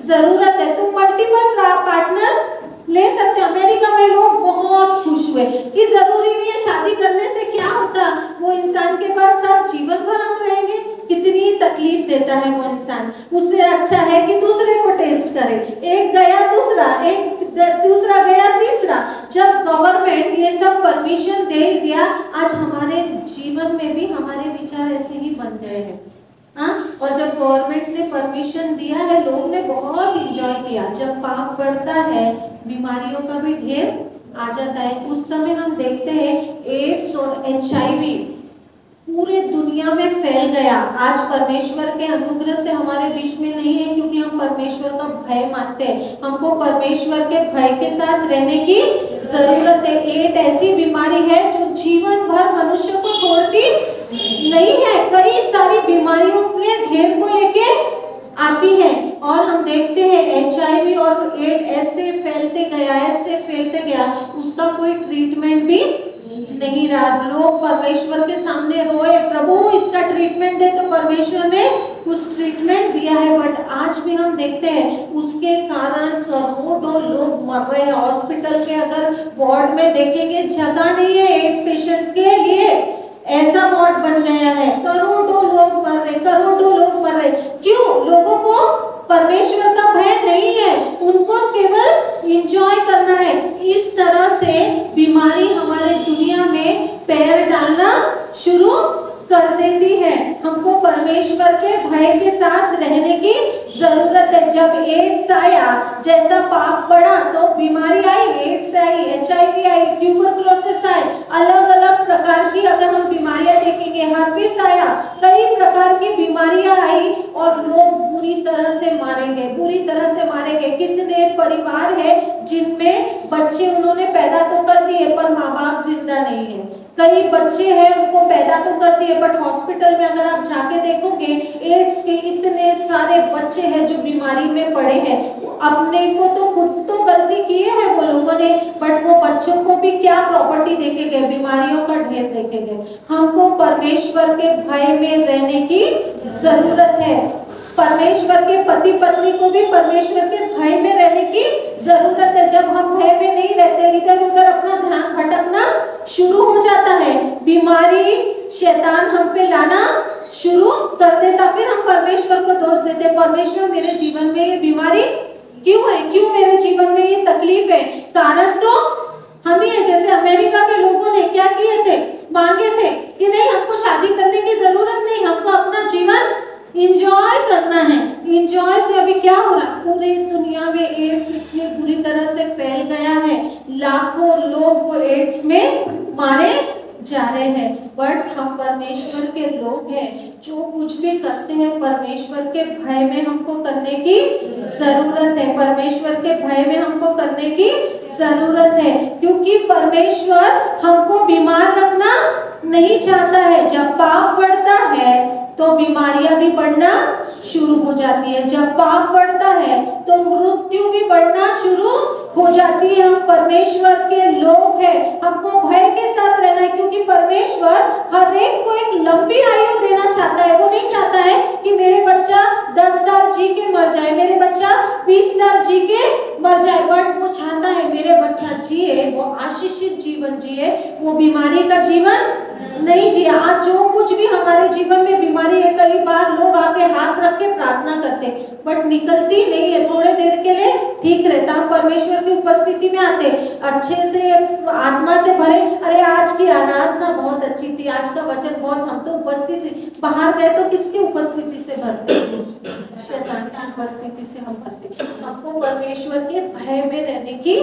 जरूरत है, तुम मल्टीपल पार्टनर्स ले सकते हो। अमेरिका में लोग बहुत खुश हुए कि जरूरी नहीं है, शादी करने से क्या होता, वो इंसान के पास साथ जीवन भर हम रहेंगे। कितनी तकलीफ देता है वो इंसान, उससे अच्छा है कि दूसरे को टेस्ट करे। एक गया दूसरा, एक दूसरा गया तीसरा। जब गवर्नमेंट ये सब परमिशन दे दिया, आज हमारे जीवन में भी हमारे विचार ऐसे ही बन गए हैं। और जब गवर्नमेंट ने परमिशन दिया है, लोग ने बहुत इंजॉय किया। जब पाप बढ़ता है, बीमारियों का भी ढेर आ जाता है। उस समय हम देखते हैं एड्स और HIV पूरे दुनिया में फैल गया। आज परमेश्वर के अनुग्रह से हमारे बीच में नहीं है, क्योंकि हम परमेश्वर का भय मानते हैं। हमको परमेश्वर के भय के साथ रहने की जरूरत है। एड्स ऐसी बीमारी है जो जीवन भर मनुष्य को छोड़ती नहीं है। कई सारी बीमारियों के ढेर को लेके आती है, और हम देखते हैं HIV और एड्स ऐसे फैलते गया, उसका कोई ट्रीटमेंट भी नहीं रहा। लोग परमेश्वर के सामने रोए, प्रभु इसका ट्रीटमेंट दे, तो परमेश्वर ने उस ट्रीटमेंट दिया है। बट आज भी हम देखते हैं उसके कारण करोड़ों लोग मर रहे हैं। हॉस्पिटल के अगर वार्ड में देखेंगे, जगह नहीं है एड्स पेशेंट के लिए, ऐसा वार्ड बन गया है। करोड़ों लोग मर रहे। क्यों? लोगों को परमेश्वर का भय नहीं है, उनको केवल एंजॉय करना है। इस तरह से बीमारी हमारे दुनिया में पैर डालना शुरू कर देती है। हमको परमेश्वर के भय के साथ रहने की जरूरत है। जब एड्स आया, जैसा पाप बढ़ा तो बीमारी आई, ads I, HIV I, tuberculosis आए, अलग अलग प्रकार की अगर हम बीमारियां देखेंगे, हर्पिस आया, कई प्रकार की बीमारियां आई, और लोग बुरी तरह से मारे गए। कितने परिवार है जिनमें बच्चे उन्होंने पैदा तो कर दिए, पर माँ बाप जिंदा नहीं है। कई बच्चे हैं उनको पैदा तो कर दिए, बट हॉस्पिटल में अगर आप जाके देखोगे, एड्स के इतने सारे बच्चे हैं जो बीमारी में पड़े हैं। अपने को तो खुद तो गलती किए हैं वो लोगों ने, बट वो बच्चों को भी क्या प्रॉपर्टी देके गए, बीमारियों का ढेर देके गए। हमको परमेश्वर के भय में रहने की जरूरत है। परमेश्वर के पति पत्नी को भी परमेश्वर के भय में रहने की जरूरत है। जब हम भय में नहीं रहते, इधर उधर अपना ध्यान भटकना शुरू हो जाता है, बीमारी शैतान हम पे लाना शुरू कर देता, फिर हम परमेश्वर को दोष देते, परमेश्वर मेरे जीवन में ये बीमारी क्यों है, क्यों मेरे जीवन में ये तकलीफ है? कारण तो हम ही है। जैसे अमेरिका के लोगों ने क्या किए थे, मांगे थे कि नहीं हमको शादी करने की जरूरत नहीं, हमको अपना जीवन इंजॉय करना है। इंजॉय से अभी क्या हो रहा है, पूरी दुनिया में एड्स इतनी बुरी तरह से फैल गया है, लाखों लोग एड्स में मारे जा रहे हैं। बट हम परमेश्वर के लोग हैं, जो कुछ भी करते हैं परमेश्वर के भय में हमको करने की जरूरत है। परमेश्वर के भय में हमको करने की जरूरत है, क्योंकि परमेश्वर हमको बीमार रखना नहीं चाहता है। जब पाप बढ़ता है तो बीमारियां भी बढ़ना शुरू हो जाती है। जब पाप बढ़ता है तो मृत्यु भी बढ़ना शुरू हो जाती है। हम परमेश्वर के लोग हैं, हमको भय के साथ रहना है, क्योंकि परमेश्वर हर एक को एक लंबी आयु देना चाहता है। वो नहीं चाहता है कि मेरे बच्चा 10 साल जी के मर जाए, मेरे बच्चा 20 साल जी के मर जाए, बट वो चाहता है मेरे बच्चा जिए, वो आशीषित जीवन जिए, वो बीमारी का जीवन नहीं जिया। आज जो कुछ भी हमारे जीवन में बीमारी है, कई बार लोग आके हाथ रख के प्रार्थना करते, बट निकलती नहीं है, थोड़े देर के लिए ठीक रहता। हम परमेश्वर की उपस्थिति में आते अच्छे से, आत्मा से भरे, अरे आज की आराधना बहुत अच्छी थी, आज का वचन बहुत, हम तो उपस्थित थी। बाहर गए तो किसकी उपस्थिति से भरते? शैतान की उपस्थिति से हम भरते। हमको परमेश्वर के भय में रहने की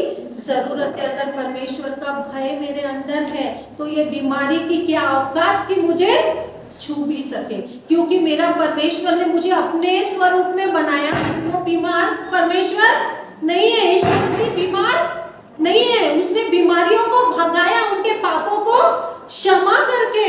जरूरत है। अगर परमेश्वर का भय मेरे अंदर है तो ये बीमारी की क्या औकात कि मुझे छू भी सके, क्योंकि मेरा परमेश्वर ने मुझे अपने स्वरूप में बनाया। वो बीमार परमेश्वर नहीं है, यीशु मसीह बीमार नहीं है, उसने बीमारियों को भगाया, उनके पापों को क्षमा करके,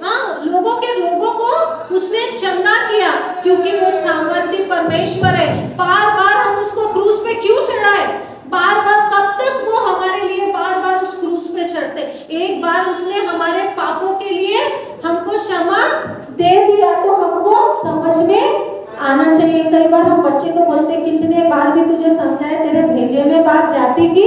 हाँ, लोगों के रोगों को उसने चंगा किया, क्योंकि वो सामर्थी परमेश्वर है। बार बार हम उसको क्रूस पे क्यों चढ़ाए? बार बार कब तक वो हमारे लिए बार बार उस क्रूस पे चढ़ते? एक बार उसने हमारे पापों के लिए हमको क्षमा दे दिया तो हमको समझ में आना चाहिए। कई बार हम बच्चे को बोलते, कितने बार भी तुझे समझाए, तेरे भेजे में बात जाती कि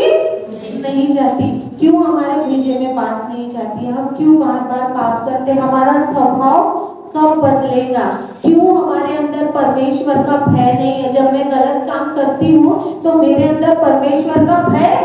नहीं जाती? क्यों हमारे भेजे में बात नहीं जाती? हम क्यों बार बार पाप करते? हमारा स्वभाव कब बदलेगा? क्यों हमारे अंदर परमेश्वर का भय नहीं है? जब मैं गलत काम करती हूँ तो मेरे अंदर परमेश्वर का भय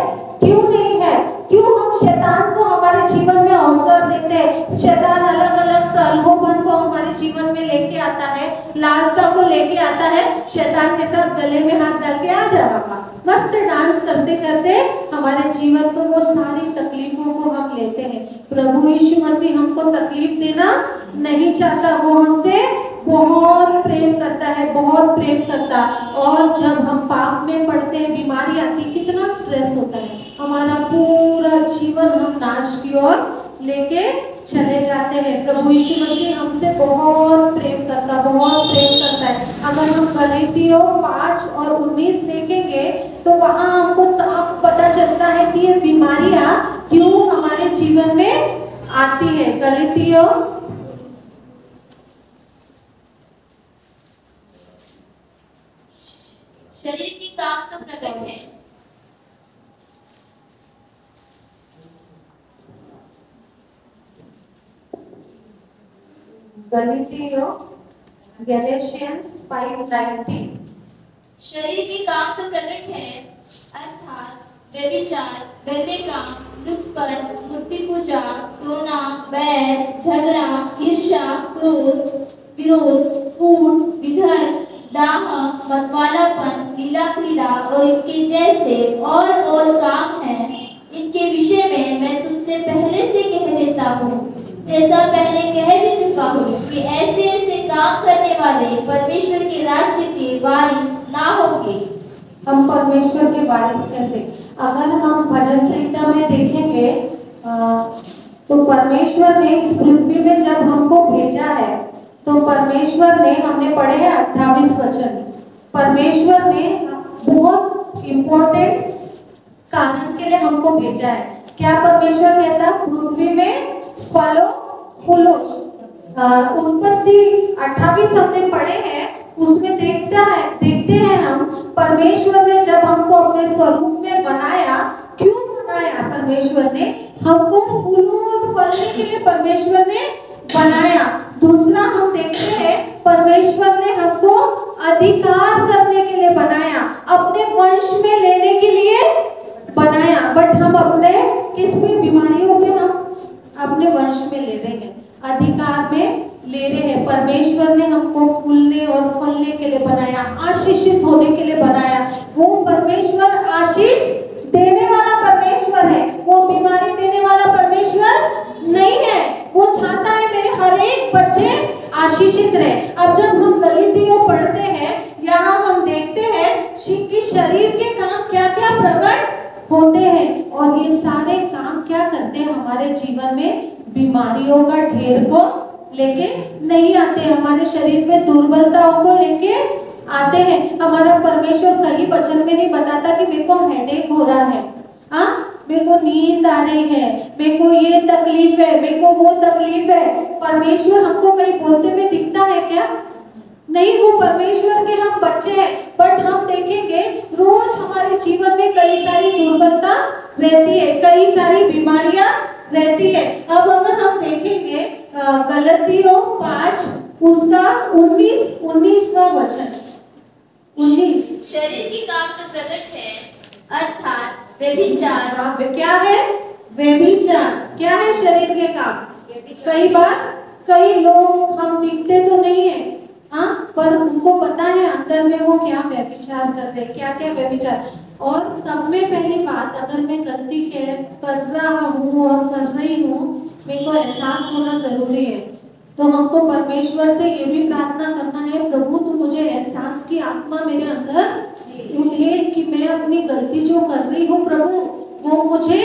क्यों नहीं है? क्यों हम शैतान को हमारे जीवन में अवसर देते हैं? शैतान अलग अलग प्रलोभन को हमारे जीवन में लेके आता है, लालसा को लेके आता है। शैतान के साथ गले में हाथ डाल के आ जा बाबा, मस्त डांस करते करते हमारे जीवन को, वो सारी तकलीफों को हम लेते हैं। प्रभु यीशु मसीह हमको तकलीफ देना नहीं चाहता, वो हमसे बहुत प्रेम करता है, बहुत प्रेम करता। और जब हम पाप में पड़ते हैं, बीमारी आती, कितना स्ट्रेस होता है, हमारा पूरा जीवन हम नाश की ओर लेके चले जाते हैं। प्रभु यीशु मसीह हमसे बहुत प्रेम करता, बहुत प्रेम करता है। अगर हम गलातियों 5:19 देखेंगे तो वहां हमको साफ पता चलता है कि ये बीमारियां क्यों हमारे जीवन में आती है। गलातियों शरीर की काम तो प्रकट है। गैलेशियंस 5:19। शरीर के काम तो प्रकट है, अर्थात व्यभिचार, गंदे काम, लुचपन, मूर्ति पूजा, टोना, बैर, झगड़ा, ईर्ष्या, क्रोध, विरोध, फूट, विधर्म, दाह, मतवालापन, लीला क्रीड़ा और इनके जैसे और काम हैं। इनके विषय में मैं तुमसे पहले से कह देता हूँ, जैसा पहले कह भी चुका हूँ, कि ऐसे ऐसे काम करने वाले परमेश्वर के राज्य के वारिस ना होंगे। हम परमेश्वर के वारिस कैसे? अगर हम भजन संहिता में देखेंगे तो परमेश्वर ने इस पृथ्वी में जब हमको भेजा है तो परमेश्वर ने, हमने पढ़े हैं 28 वचन, परमेश्वर ने बहुत इंपॉर्टेंट कारण के लिए हमको भेजा है। क्या परमेश्वर कहता है? पृथ्वी में फलो फूलो। उत्पत्ति 28 हमने पढ़े हैं, उसमें देखते हैं हम, परमेश्वर ने जब हमको अपने स्वरूप में बनाया, क्यों बनाया? परमेश्वर ने हमको फूलों और फलने के लिए परमेश्वर ने बनाया। दूसरा हम देखते हैं, परमेश्वर ने हमको अधिकार करने के लिए बनाया, अपने वंश में लेने के लिए बनाया। बट हम अपने किस में, बीमारियों में हम अपने वंश में ले रहे हैं, अधिकार में ले रहे हैं। परमेश्वर ने हमको फूलने और फलने के लिए बनाया, आशीषित होने के लिए बनाया। वो परमेश्वर आशीष देने वाला परमेश्वर है, वो बीमारी देने वाला परमेश्वर नहीं है। वो चाहता है मेरे हर एक बच्चे आशीषित रहे। अब जब हम गलातियों पढ़ते हैं, यहाँ हम देखते हैं कि शरीर के काम क्या क्या प्रकट होते हैं, और ये सारे काम क्या करते हैं? हमारे जीवन में बीमारियों का ढेर को लेके नहीं आते, हमारे शरीर में दुर्बलताओं को लेके आते हैं। हमारा परमेश्वर कहीं वचन में नहीं बताता कि मेरे को हेडेक हो रहा है, मेरे को नींद आ रही है, मेरे को ये तकलीफ है, मेरे को वो तकलीफ है। परमेश्वर हमको कहीं बोलते हुए दिखता है क्या? नहीं, वो परमेश्वर के हम बच्चे हैं, बट हम देखेंगे रोज हमारे जीवन में कई सारी दुर्बलता रहती है, कई सारी बीमारियां रहती है। अब अगर हम देखेंगे गलातियों 5 उसका 19वां वचन 19। शरीर की काम तो प्रकट है, अर्थात व्यभिचार। क्या है व्यभिचार? क्या है शरीर के काम? कई बार कई लोग हम दिखते तो नहीं है, हाँ, पर उनको पता है अंदर में वो क्या व्यभिचार कर रहे, क्या क्या व्यभिचार। और सब में पहली बात, अगर मैं गलती कर रहा हूँ और कर रही हूँ, मेरे को एहसास होना जरूरी है। तो हमको परमेश्वर से ये भी प्रार्थना करना है, प्रभु तू मुझे एहसास की आत्मा मेरे अंदर उठे कि मैं अपनी गलती जो कर रही हूँ प्रभु वो मुझे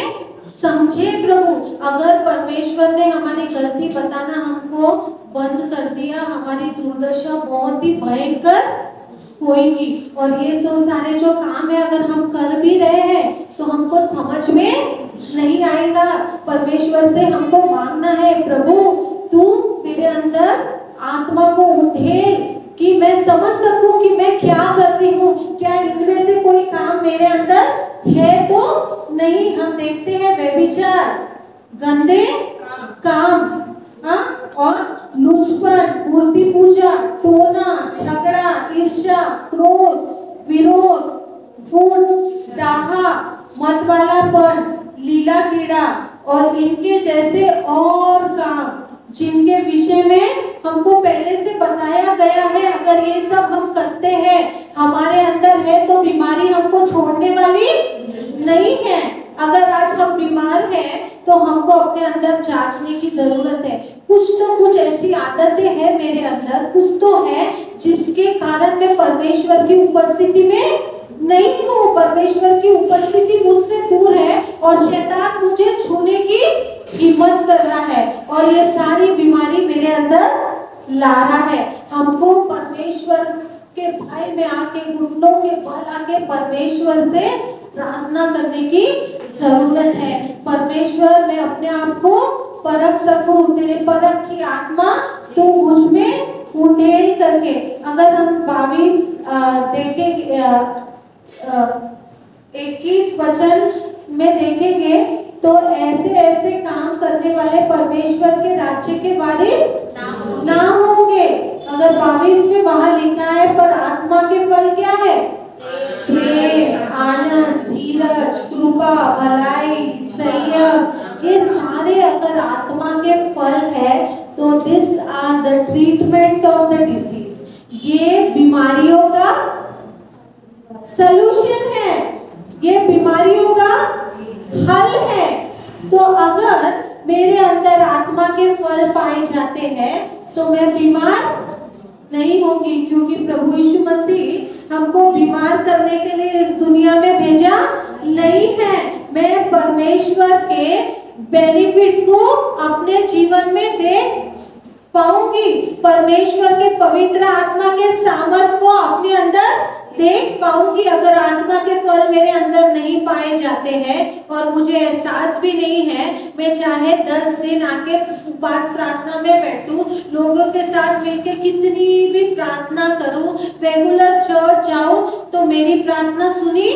समझे। प्रभु अगर परमेश्वर ने हमारी गलती बताना हमको बंद कर दिया, हमारी दुर्दशा बहुत ही भयंकर होगी। और ये सब सारे जो काम है अगर हम कर भी रहे हैं तो हमको समझ में नहीं आएगा। परमेश्वर से हमको मांगना है, प्रभु तू मेरे अंदर आत्मा को उठेल कि मैं समझ सकूं कि मैं क्या करती हूँ, क्या इनमें से कोई काम मेरे अंदर है तो नहीं। हम देखते हैं व्यभिचार, गंदे काम, हाँ, और लुचपन, मूर्ति पूजा, टोना, झगड़ा, ईर्ष्या, क्रोध, विरोध, फूट, डाहा, मतवालापन, लीला कीड़ा और इनके जैसे और काम जिनके विषय में हमको पहले से बताया गया है। अगर ये सब हम करते हैं हमारे अंदर है तो बीमारी हमको छोड़ने वाली नहीं है। अगर आज हम बीमार हैं तो हमको अपने अंदर जांचने की जरूरत है। कुछ ऐसी आदतें हैं मेरे अंदर, कुछ तो है जिसके कारण मैं परमेश्वर की उपस्थिति में नहीं हूँ, परमेश्वर की उपस्थिति मुझसे दूर है और शैतान मुझे छूने की हिम्मत कर रहा है और ये सारी बीमारी मेरे अंदर ला रहा है। हमको परमेश्वर के भय में आके, घुटनों के बल आके परमेश्वर से प्रार्थना करने की जरूरत है। परमेश्वर मैं अपने आप को परख सकूं, तेरे परख की आत्मा तो मुझ में उंडेल करके। अगर हम 22 देखेंगे 21 वचन में देखेंगे तो ऐसे ऐसे काम करने वाले परमेश्वर के राज्य के वारिस ना होंगे। अगर 22 में वहां लिखा है पर आत्मा के फल क्या है? प्रेम, आनंद, धीरज, कृपा, भलाई, संयम, ये सारे अगर आत्मा के फल है तो this are the treatment of the disease. ये बीमारियों का सलूशन है, ये बीमारियों का हल है। तो अगर मेरे अंदर आत्मा के फल पाए जाते हैं तो मैं बीमार नहीं होगी, क्योंकि प्रभु यीशु मसीह हमको बीमार करने के लिए इस दुनिया में भेजा नहीं है। मैं परमेश्वर के बेनिफिट को अपने जीवन में देख पाऊंगी, परमेश्वर के पवित्र आत्मा के सामर्थ को अपने अंदर देख पाऊंगी। अगर आत्मा के फल मेरे अंदर नहीं पाए जाते हैं और मुझे एहसास भी नहीं है, मैं चाहे 10 दिन आके उपवास प्रार्थना में बैठूं, लोगों के साथ मिलके कितनी भी प्रार्थना करूं, रेगुलर चर्च जाऊं, तो मेरी प्रार्थना सुनी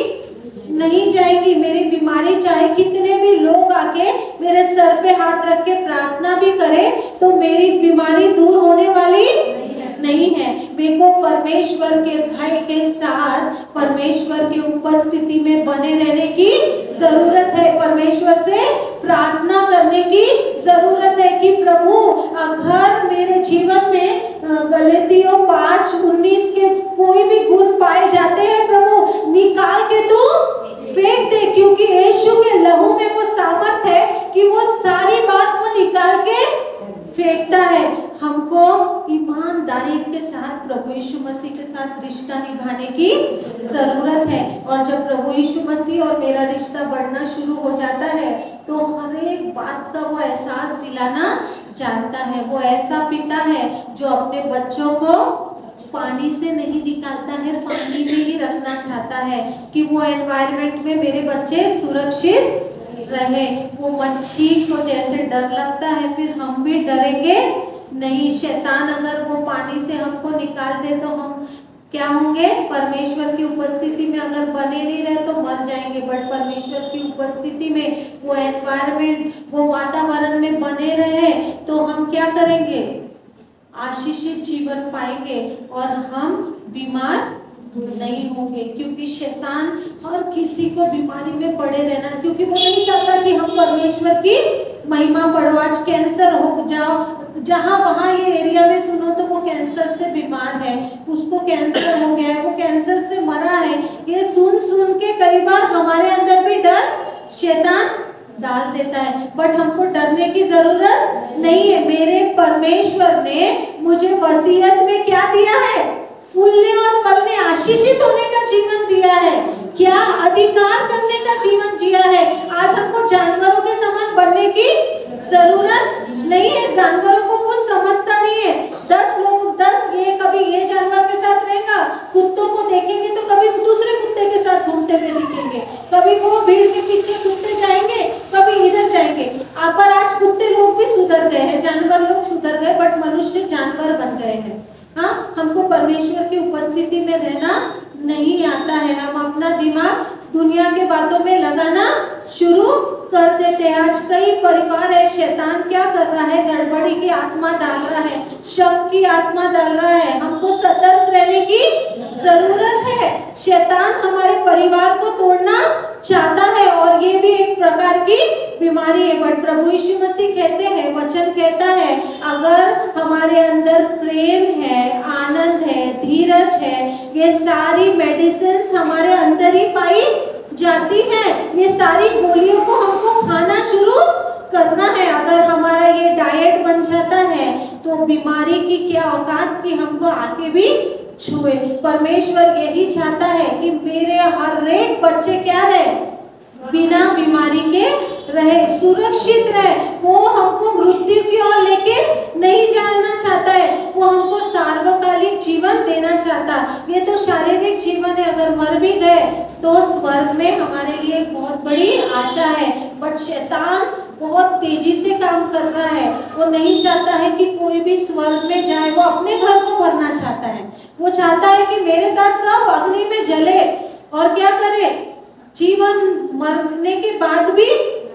नहीं जाएगी। मेरी बीमारी चाहे कितने भी लोग आके मेरे सर पे हाथ रख के प्रार्थना भी करे तो मेरी बीमारी दूर होने वाली नहीं है। मेरे को परमेश्वर के भय के साथ परमेश्वर की उपस्थिति में बने रहने की जरूरत है। परमेश्वर से प्रार्थना करने की जरूरत है कि प्रभु अगर मेरे जीवन में गलातियों 5:19 के कोई भी गुण पाए जाते हैं प्रभु निकाल के तू फेंक दे, क्योंकि यीशु के लहू में वो सामर्थ है कि वो सारी बात वो निकाल के फेंकता है। हमको ईमानदारी के साथ प्रभु यीशु मसीह के साथ रिश्ता निभाने की जरूरत है। और जब प्रभु यीशु मसीह और मेरा रिश्ता बढ़ना शुरू हो जाता है तो हर एक बात का वो एहसास दिलाना जानता है। वो ऐसा पिता है जो अपने बच्चों को पानी से नहीं निकालता है, पानी में ही रखना चाहता है कि वो एनवायरनमेंट में मेरे बच्चे सुरक्षित रहे। वो मच्छी को जैसे डर लगता है फिर हम भी डरेंगे नहीं। शैतान अगर वो पानी से हमको निकाल दे तो हम क्या होंगे? परमेश्वर की उपस्थिति में अगर बने नहीं रहे तो मर जाएंगे। बट परमेश्वर की उपस्थिति में वो एनवायरनमेंट, वो वातावरण में बने रहे तो हम क्या करेंगे? आशीषित जीवन पाएंगे और हम बीमार नहीं होंगे, क्योंकि शैतान हर किसी को बीमारी में पड़े रहना, क्योंकि वो नहीं चाहता कि हम परमेश्वर की महिमा बढ़ो। आज कैंसर हो जाओ, जहाँ वहाँ ये एरिया में सुनो तो वो कैंसर से बीमार है, उसको कैंसर हो गया है, वो कैंसर से मरा है। ये सुन सुन के कई बार हमारे अंदर भी डर शैतान डाल देता है, बट हमको डरने की जरूरत नहीं है। मेरे परमेश्वर ने मुझे वसीयत में क्या दिया है? फूलने और फलने, आशीषित होने का जीवन दिया है। क्या अधिकार करने का जीवन जिया है। आज हमको जानवरों के समान बनने की जरूरत नहीं है। जानवरों को कुछ समझता नहीं है। 10 लोग 10 ये कभी ये जानवर के साथ रहेगा, कुत्तों को देखेंगे तो कभी दूसरे कुत्ते के साथ घूमते हुए दिखेंगे, कभी वो भीड़ के पीछे घूमते जाएंगे, कभी इधर जाएंगे। पर आज कुत्ते लोग भी सुधर गए हैं, जानवर लोग सुधर गए, बट मनुष्य जानवर बन गए हैं। हाँ, हमको परमेश्वर की उपस्थिति में रहना नहीं आता है। हम अपना दिमाग दुनिया के बातों में लगाना शुरू कर देते हैं। आज कई परिवार है, शैतान क्या कर रहा है? गड़बड़ी की आत्मा डाल रहा है, शक की आत्मा डाल रहा है। हमको सतर्क रहने की जरूरत है। शैतान हमारे परिवार को तोड़ना चाहता है और ये भी एक प्रकार की बीमारी है। बट प्रभु यीशु मसीह कहते हैं, वचन कहता है, अगर हमारे अंदर प्रेम है, आनंद है, धीरज है, ये सारी मेडिसिन हमारे अंदर ही पाई जाती है। ये सारी गोलियों को हमको खाना शुरू करना है। अगर हमारा ये डाइट बन जाता है तो बीमारी की क्या औकात कि हमको आके भी छुए। परमेश्वर यही चाहता है कि मेरे हर एक बच्चे क्या रहे? बिना बीमारी के रहे, सुरक्षित रहे। वो हमको मृत्यु की ओर लेके नहीं जाना चाहता है, वो हमको सार्वकालिक जीवन देना चाहता। ये तो शारीरिक जीवन है, अगर मर भी गए तो स्वर्ग में हमारे लिए एक बहुत बड़ी आशा है। बट शैतान बहुत तेजी से काम कर रहा है। वो नहीं चाहता है कि कोई भी स्वर्ग में जाए, वो अपने घर को भरना चाहता है। वो चाहता है कि मेरे साथ सब अग्नि में जले और क्या करे? जीवन मरने के बाद भी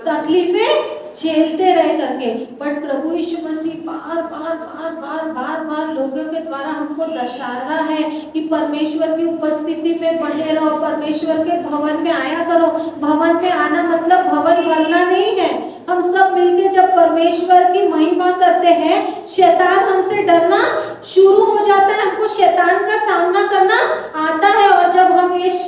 तकलीफें झेलते रह करके। बट प्रभु यीशु मसीह बार बार बार बार बार बार लोगों के द्वारा हमको दर्शा रहा है कि परमेश्वर की उपस्थिति में बने रहो, परमेश्वर के भवन में आया करो। भवन में आना मतलब भवन भरना नहीं है। हम सब मिलके जब परमेश्वर की महिमा करते हैं, शैतान हमसे डरना शुरू हो जाता है। हमको शैतान का सामना करना आता है और जब हम इस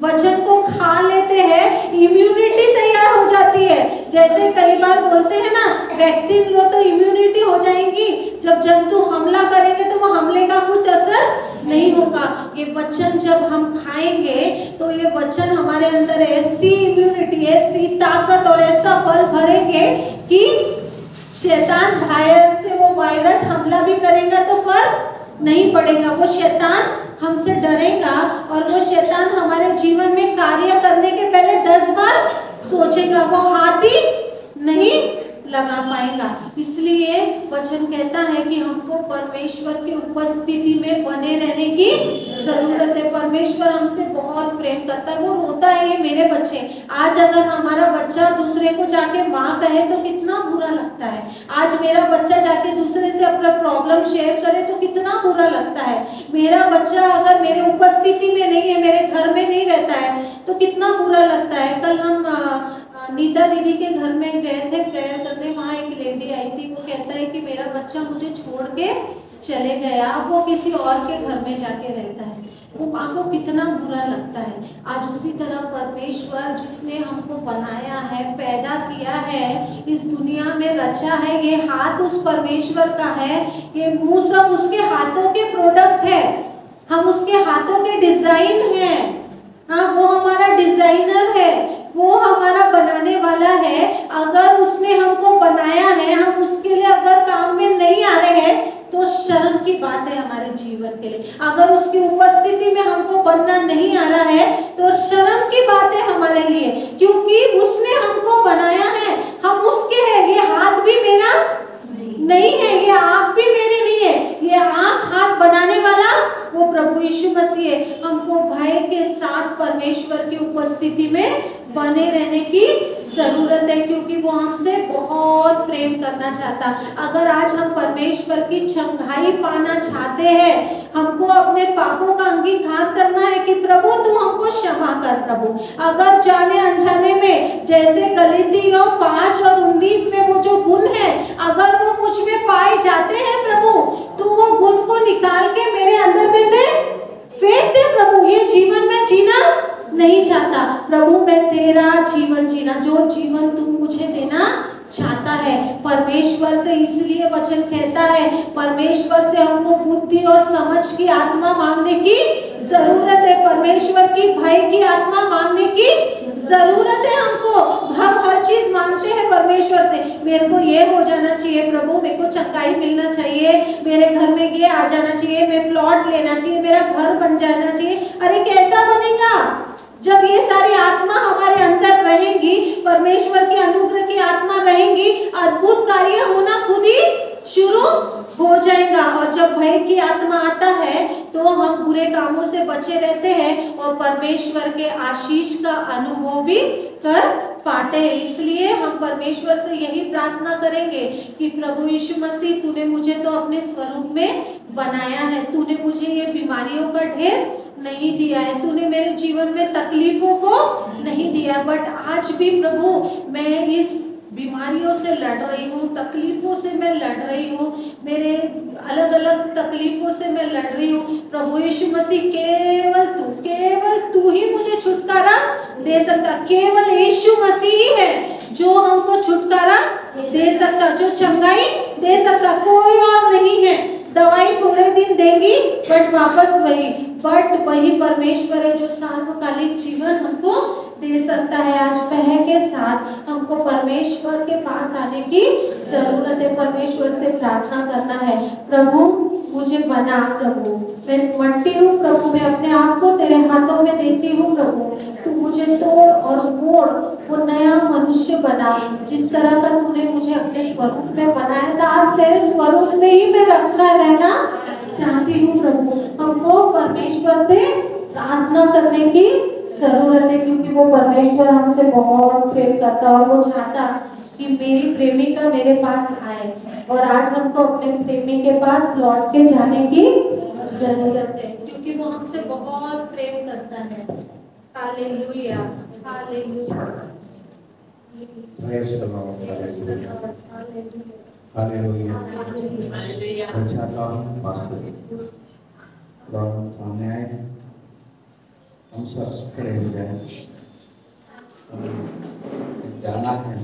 वचन को खा लेते हैं, इम्यूनिटी तैयार हो जाती है। जैसे कई बार बोलते हैं ना, वैक्सीन लो तो इम्यूनिटी हो जाएगी। जब जंतु हमला करेंगे तो वो हमले का कुछ असर नहीं होगा। ये वचन जब हम खाएंगे तो ये वचन हमारे अंदर ऐसी इम्यूनिटी, ऐसी ताकत और ऐसा बल भरेंगे कि शैतान बाहर से वो वायरस हमला भी करेगा तो फर्क नहीं पड़ेगा। वो शैतान हमसे डरेगा और वो शैतान हमारे जीवन में कार्य करने के पहले 10 बार सोचेगा, वो हाथ ही नहीं लगा पाएगा। इसलिए वचन कहता है कि हमको परमेश्वर की उपस्थिति में बने रहने की जरूरत है। परमेश्वर हमसे बहुत प्रेम करता है। वो रोता है, ये मेरे बच्चे। आज अगर हमारा बच्चा दूसरे को जाके माँ कहे तो कितना बुरा लगता है। आज मेरा बच्चा जाके दूसरे से अपना प्रॉब्लम शेयर करे तो कितना बुरा लगता है। मेरा बच्चा अगर मेरे उपस्थिति में नहीं है, मेरे घर में नहीं रहता है तो कितना बुरा लगता है। कल हम नीता दीदी के घर में गए थे प्रेयर करने। वहाँ एक लेडी आई थी, वो कहता है कि मेरा बच्चा मुझे छोड़ के चले गया, अब वो किसी और के घर में जाके रहता है। वो माँ को कितना बुरा लगता है। आज उसी तरह परमेश्वर जिसने हमको बनाया है, पैदा किया है, इस दुनिया में रचा है, ये हाथ उस परमेश्वर का है, ये मुंह सब उसके हाथों के प्रोडक्ट है। हम उसके हाथों के डिजाइन हैं। हाँ, वो हमारा डिजाइनर है, वो हमारा बनाने वाला है। अगर उसने हमको बनाया है, हम उसके लिए अगर काम में नहीं आ रहे हैं तो शर्म की बात है हमारे जीवन के लिए। अगर उसकी उपस्थिति में हमको बनना नहीं आ रहा है तो शर्म की बात है हमारे लिए, क्योंकि उसने हमको बनाया है, हम उसके हैं। ये हाथ भी मेरा नहीं है, ये आँख भी मेरी नहीं है। ये आँख हाथ बनाने वाला वो प्रभु यीशु मसीह है। हमको भय के साथ परमेश्वर की उपस्थिति में बने रहने की जरूरत है, क्योंकि वो हमसे बहुत प्रेम करना चाहता। अगर आज हम परमेश्वर की चंगाई पाना चाहते हैं, हमको अपने पापों का अंगीकार करना है कि प्रभु तू हमको क्षमा कर प्रभु। अगर जाने अनजाने में, जैसे गलातियों 5 और 19 में वो जो गुण है, अगर वो मुझ में पाए जाते हैं प्रभु, तो वो गुण को निकाल के मेरे अंदर में से फेंक दे प्रभु। ये जीवन में जीना नहीं चाहता प्रभु, मैं तेरा जीवन जीना, जो जीवन तू मुझे देना चाहता है परमेश्वर से। इसलिए वचन कहता है परमेश्वर से हमको बुद्धि और समझ की आत्मा मांगने की जरूरत है, परमेश्वर की भय की आत्मा मांगने की जरूरत है हमको। हम हर चीज मांगते हैं परमेश्वर से, मेरे को ये हो जाना चाहिए प्रभु, मेरे को चंगाई मिलना चाहिए, मेरे घर में ये आ जाना चाहिए, मैं प्लॉट लेना चाहिए, मेरा घर बन जाना चाहिए। अरे कैसा बनेगा जब ये सारी आत्मा हमारे अंदर रहेंगी, परमेश्वर की अनुग्रह की आत्मा रहेंगी, अद्भुत कार्य होना खुद ही शुरू हो जाएगा। और जब भय की आत्मा आता है तो हम बुरे कामों से बचे रहते हैं और परमेश्वर के आशीष का अनुभव भी कर पाते हैं। इसलिए हम परमेश्वर से यही प्रार्थना करेंगे कि प्रभु यीशु मसीह, तूने मुझे तो अपने स्वरूप में बनाया है, तूने मुझे ये बीमारियों का ढेर नहीं दिया है, तूने मेरे जीवन में तकलीफों को नहीं दिया, बट आज भी प्रभु मैं इस बीमारियों से लड़ रही हूँ, तकलीफों से मैं लड़ रही हूँ, मेरे अलग अलग तकलीफों से मैं लड़ रही हूँ। प्रभु यीशु मसीह, केवल तू ही मुझे छुटकारा दे सकता। केवल यीशु मसीह ही है जो हमको छुटकारा दे सकता, जो चंगाई दे सकता, कोई और नहीं है। दवाई थोड़े दिन देंगी बट वापस वही परमेश्वर है जो सार्वकालिक जीवन हमको दे सकता है। आज पह के साथ हमको परमेश्वर के पास आने की जरूरत है, परमेश्वर से प्रार्थना करना है, प्रभु मुझे बना, प्रभु मैं मट्टी हूँ प्रभु, मैं अपने आप को तेरे हाथों में देती हूँ प्रभु, तू मुझे तोड़ और मोड़ वो नया मनुष्य बना, जिस तरह का तूने मुझे अपने स्वरूप में बनाया था, आज तेरे स्वरूप में ही मैं रहना चाहती हूँ प्रभु। हमको परमेश्वर से प्रार्थना करने की जरूरत है, क्योंकि वो परमेश्वर हमसे बहुत प्रेम करता और वो चाहता कि मेरी प्रेमिका मेरे पास आए, और आज हमको अपने प्रेमी के पास लौट के जाने की जरूरत है, क्योंकि वो हमसे बहुत प्रेम करता है। Hallelujah, hallelujah, Praise the Lord. Hallelujah, hallelujah. अच्छा काम मास्टर लॉर्ड सामने आए, हम सब खड़े हो जाए, जाना है।